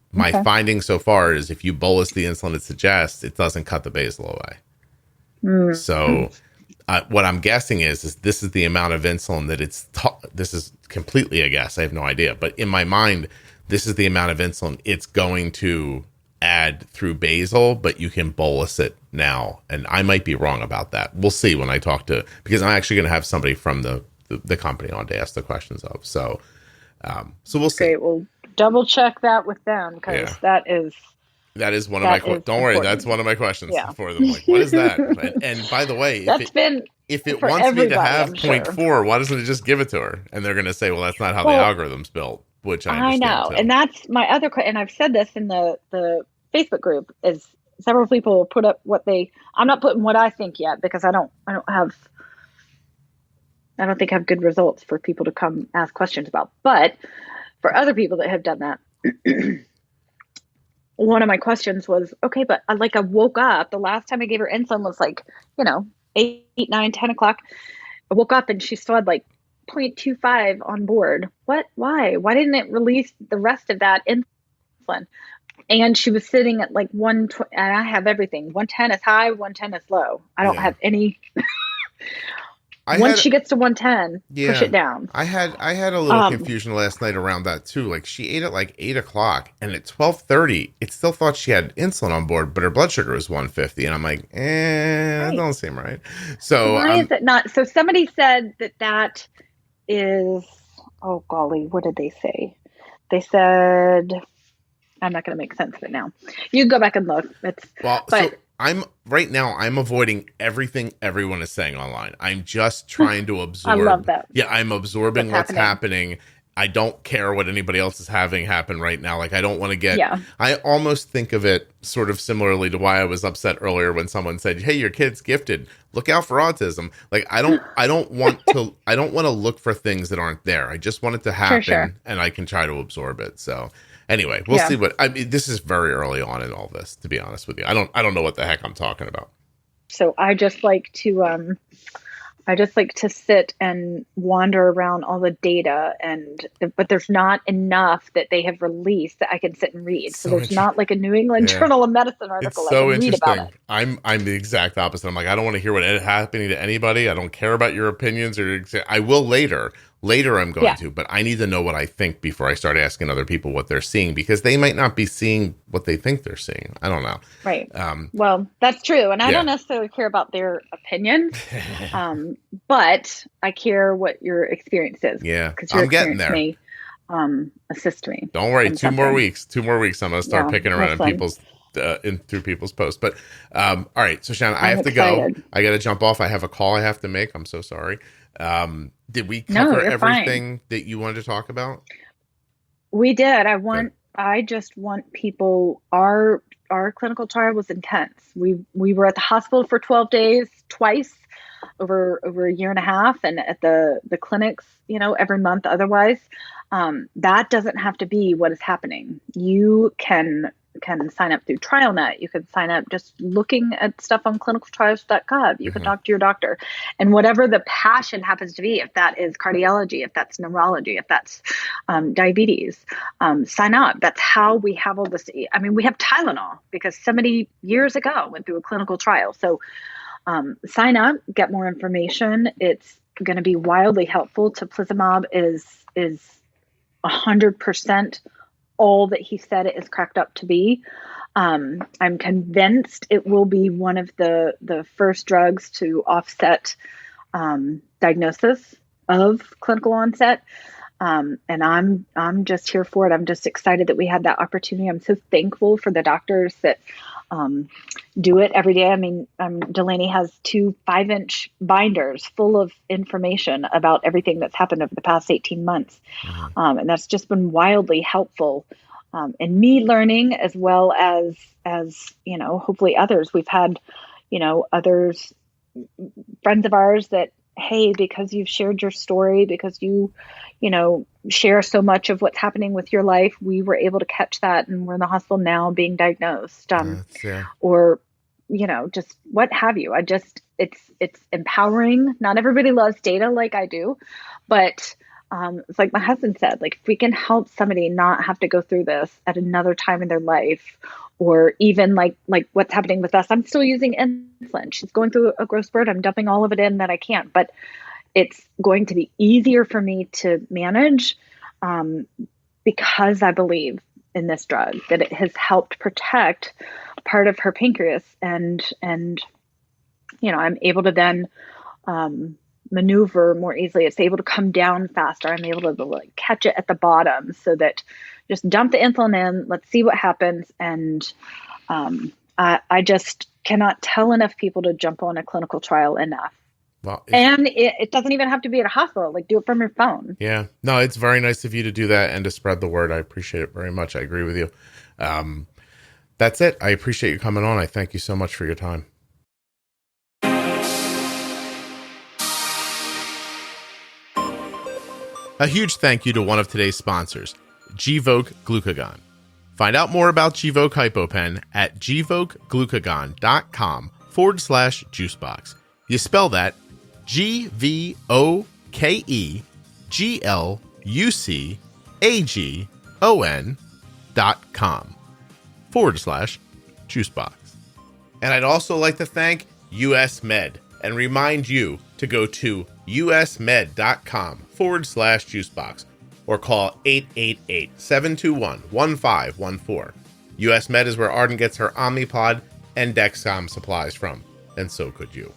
finding so far is if you bolus the insulin it suggests, it doesn't cut the basal away. So what I'm guessing is this is the amount of insulin that this is completely a guess. I have no idea. But in my mind, this is the amount of insulin it's going to add through basal, but you can bolus it now. And I might be wrong about that. We'll see when I talk because I'm actually going to have somebody from the company on to ask the questions of. So we'll see. Great. We'll double check that with them because that is one of my questions. Don't worry, that's one of my questions for them. Like, what is that? And by the way, if it wants me to have 0.4, why doesn't it just give it to her? And they're going to say, well, that's not how the algorithm's built, which I know. Too. And that's my other question. And I've said this in the Facebook group is several people put up I'm not putting what I think yet because I don't think I have good results for people to come ask questions about. But for other people that have done that, one of my questions was, okay, but I woke up, the last time I gave her insulin was 8, 9, 10 o'clock. I woke up and she still had 0.25 on board. What? Why didn't it release the rest of that insulin? And she was sitting at 120, and I have everything. 110 is high, 110 is low. I don't have any Once she gets to 110, push it down. I had a little confusion last night around that too. Like she ate at like 8:00, and at 12:30, it still thought she had insulin on board, but her blood sugar was 150, and I'm like, that don't seem right. So why is it not? So somebody said that is, oh golly, what did they say? They said, I'm not going to make sense of it now. You can go back and look. So I'm avoiding everything everyone is saying online. I'm just trying to absorb. I love that. Yeah, I'm absorbing what's happening. I don't care what anybody else is having happen right now. Like I don't want to get. Yeah. I almost think of it sort of similarly to why I was upset earlier when someone said, "Hey, your kid's gifted. Look out for autism." Like I don't want to look for things that aren't there. I just want it to happen, and I can try to absorb it. So. Anyway, we'll see this is very early on in all this, to be honest with you. I don't know what the heck I'm talking about. So I just like to sit and wander around all the data but there's not enough that they have released that I can sit and read. So there's not like a New England Journal of Medicine article. It's so interesting. I'm the exact opposite. I'm like, I don't want to hear what is happening to anybody. I don't care about your opinions I will later. Later I'm going to, but I need to know what I think before I start asking other people what they're seeing, because they might not be seeing what they think they're seeing. I don't know. Right. Well, that's true. And I don't necessarily care about their opinions, but I care what your experience is. Yeah. Because I'm getting there. May, assist me. Don't worry. 2 more weeks. 2 more weeks. I'm going to start picking around through people's posts. But all right. So Shannon, I have to go. I got to jump off. I have a call I have to make. I'm so sorry. Did we cover everything that you wanted to talk about? We did. I just want people, our clinical trial was intense. We were at the hospital for 12 days, twice over a year and a half, and at the clinics, every month otherwise. That doesn't have to be what is happening. You can sign up through TrialNet. You can sign up just looking at stuff on clinicaltrials.gov. You can talk to your doctor, and whatever the passion happens to be, if that is cardiology, if that's neurology, if that's diabetes, sign up. That's how we have all this. I mean, we have Tylenol because somebody years ago went through a clinical trial. So sign up, get more information. It's going to be wildly helpful. Teplizumab is 100% all that he said it is cracked up to be. I'm convinced it will be one of the first drugs to offset diagnosis of clinical onset. And I'm just here for it. I'm just excited that we had that opportunity. I'm so thankful for the doctors that do it every day. I mean, Delaney has 2 5-inch binders full of information about everything that's happened over the past 18 months. And that's just been wildly helpful in me learning, as well as, hopefully others. We've had, others, friends of ours that, hey, because you've shared your story, because you share so much of what's happening with your life, we were able to catch that, and we're in the hospital now being diagnosed, or, just what have you. It's empowering. Not everybody loves data like I do, but it's like my husband said, like, if we can help somebody not have to go through this at another time in their life, or even like what's happening with us. I'm still using insulin. She's going through a growth spurt. I'm dumping all of it in that I can't, but it's going to be easier for me to manage because I believe in this drug, that it has helped protect part of her pancreas, and I'm able to then maneuver more easily. It's able to come down faster. I'm able to catch it at the bottom, so that just dump the insulin in, let's see what happens. And I just cannot tell enough people to jump on a clinical trial enough. Well, and it doesn't even have to be at a hospital. Like, do it from your phone. Yeah. No, it's very nice of you to do that and to spread the word. I appreciate it very much. I agree with you. That's it. I appreciate you coming on. I thank you so much for your time. A huge thank you to one of today's sponsors, Gvoke Glucagon. Find out more about Gvoke HypoPen at gvokeglucagon.com/juicebox. You spell that GVOKEGLUCAGON.com/juicebox. And I'd also like to thank US Med and remind you to to go to usmed.com/juicebox or call 888-721-1514. US Med is where Arden gets her Omnipod and Dexcom supplies from, and so could you.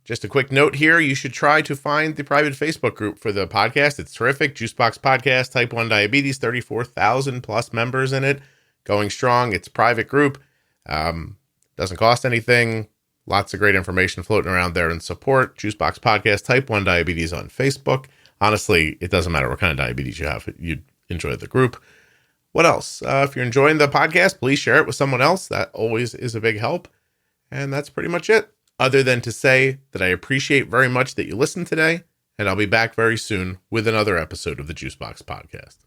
Just a quick note here, you should try to find the private Facebook group for the podcast. It's terrific. Juicebox Podcast, Type 1 Diabetes, 34,000 plus members in it. Going strong. It's a private group. Doesn't cost anything. Lots of great information floating around there and support. Juicebox Podcast, Type 1 Diabetes on Facebook. Honestly, it doesn't matter what kind of diabetes you have. You'd enjoy the group. What else? If you're enjoying the podcast, please share it with someone else. That always is a big help. And that's pretty much it. Other than to say that I appreciate very much that you listened today, and I'll be back very soon with another episode of the Juicebox Podcast.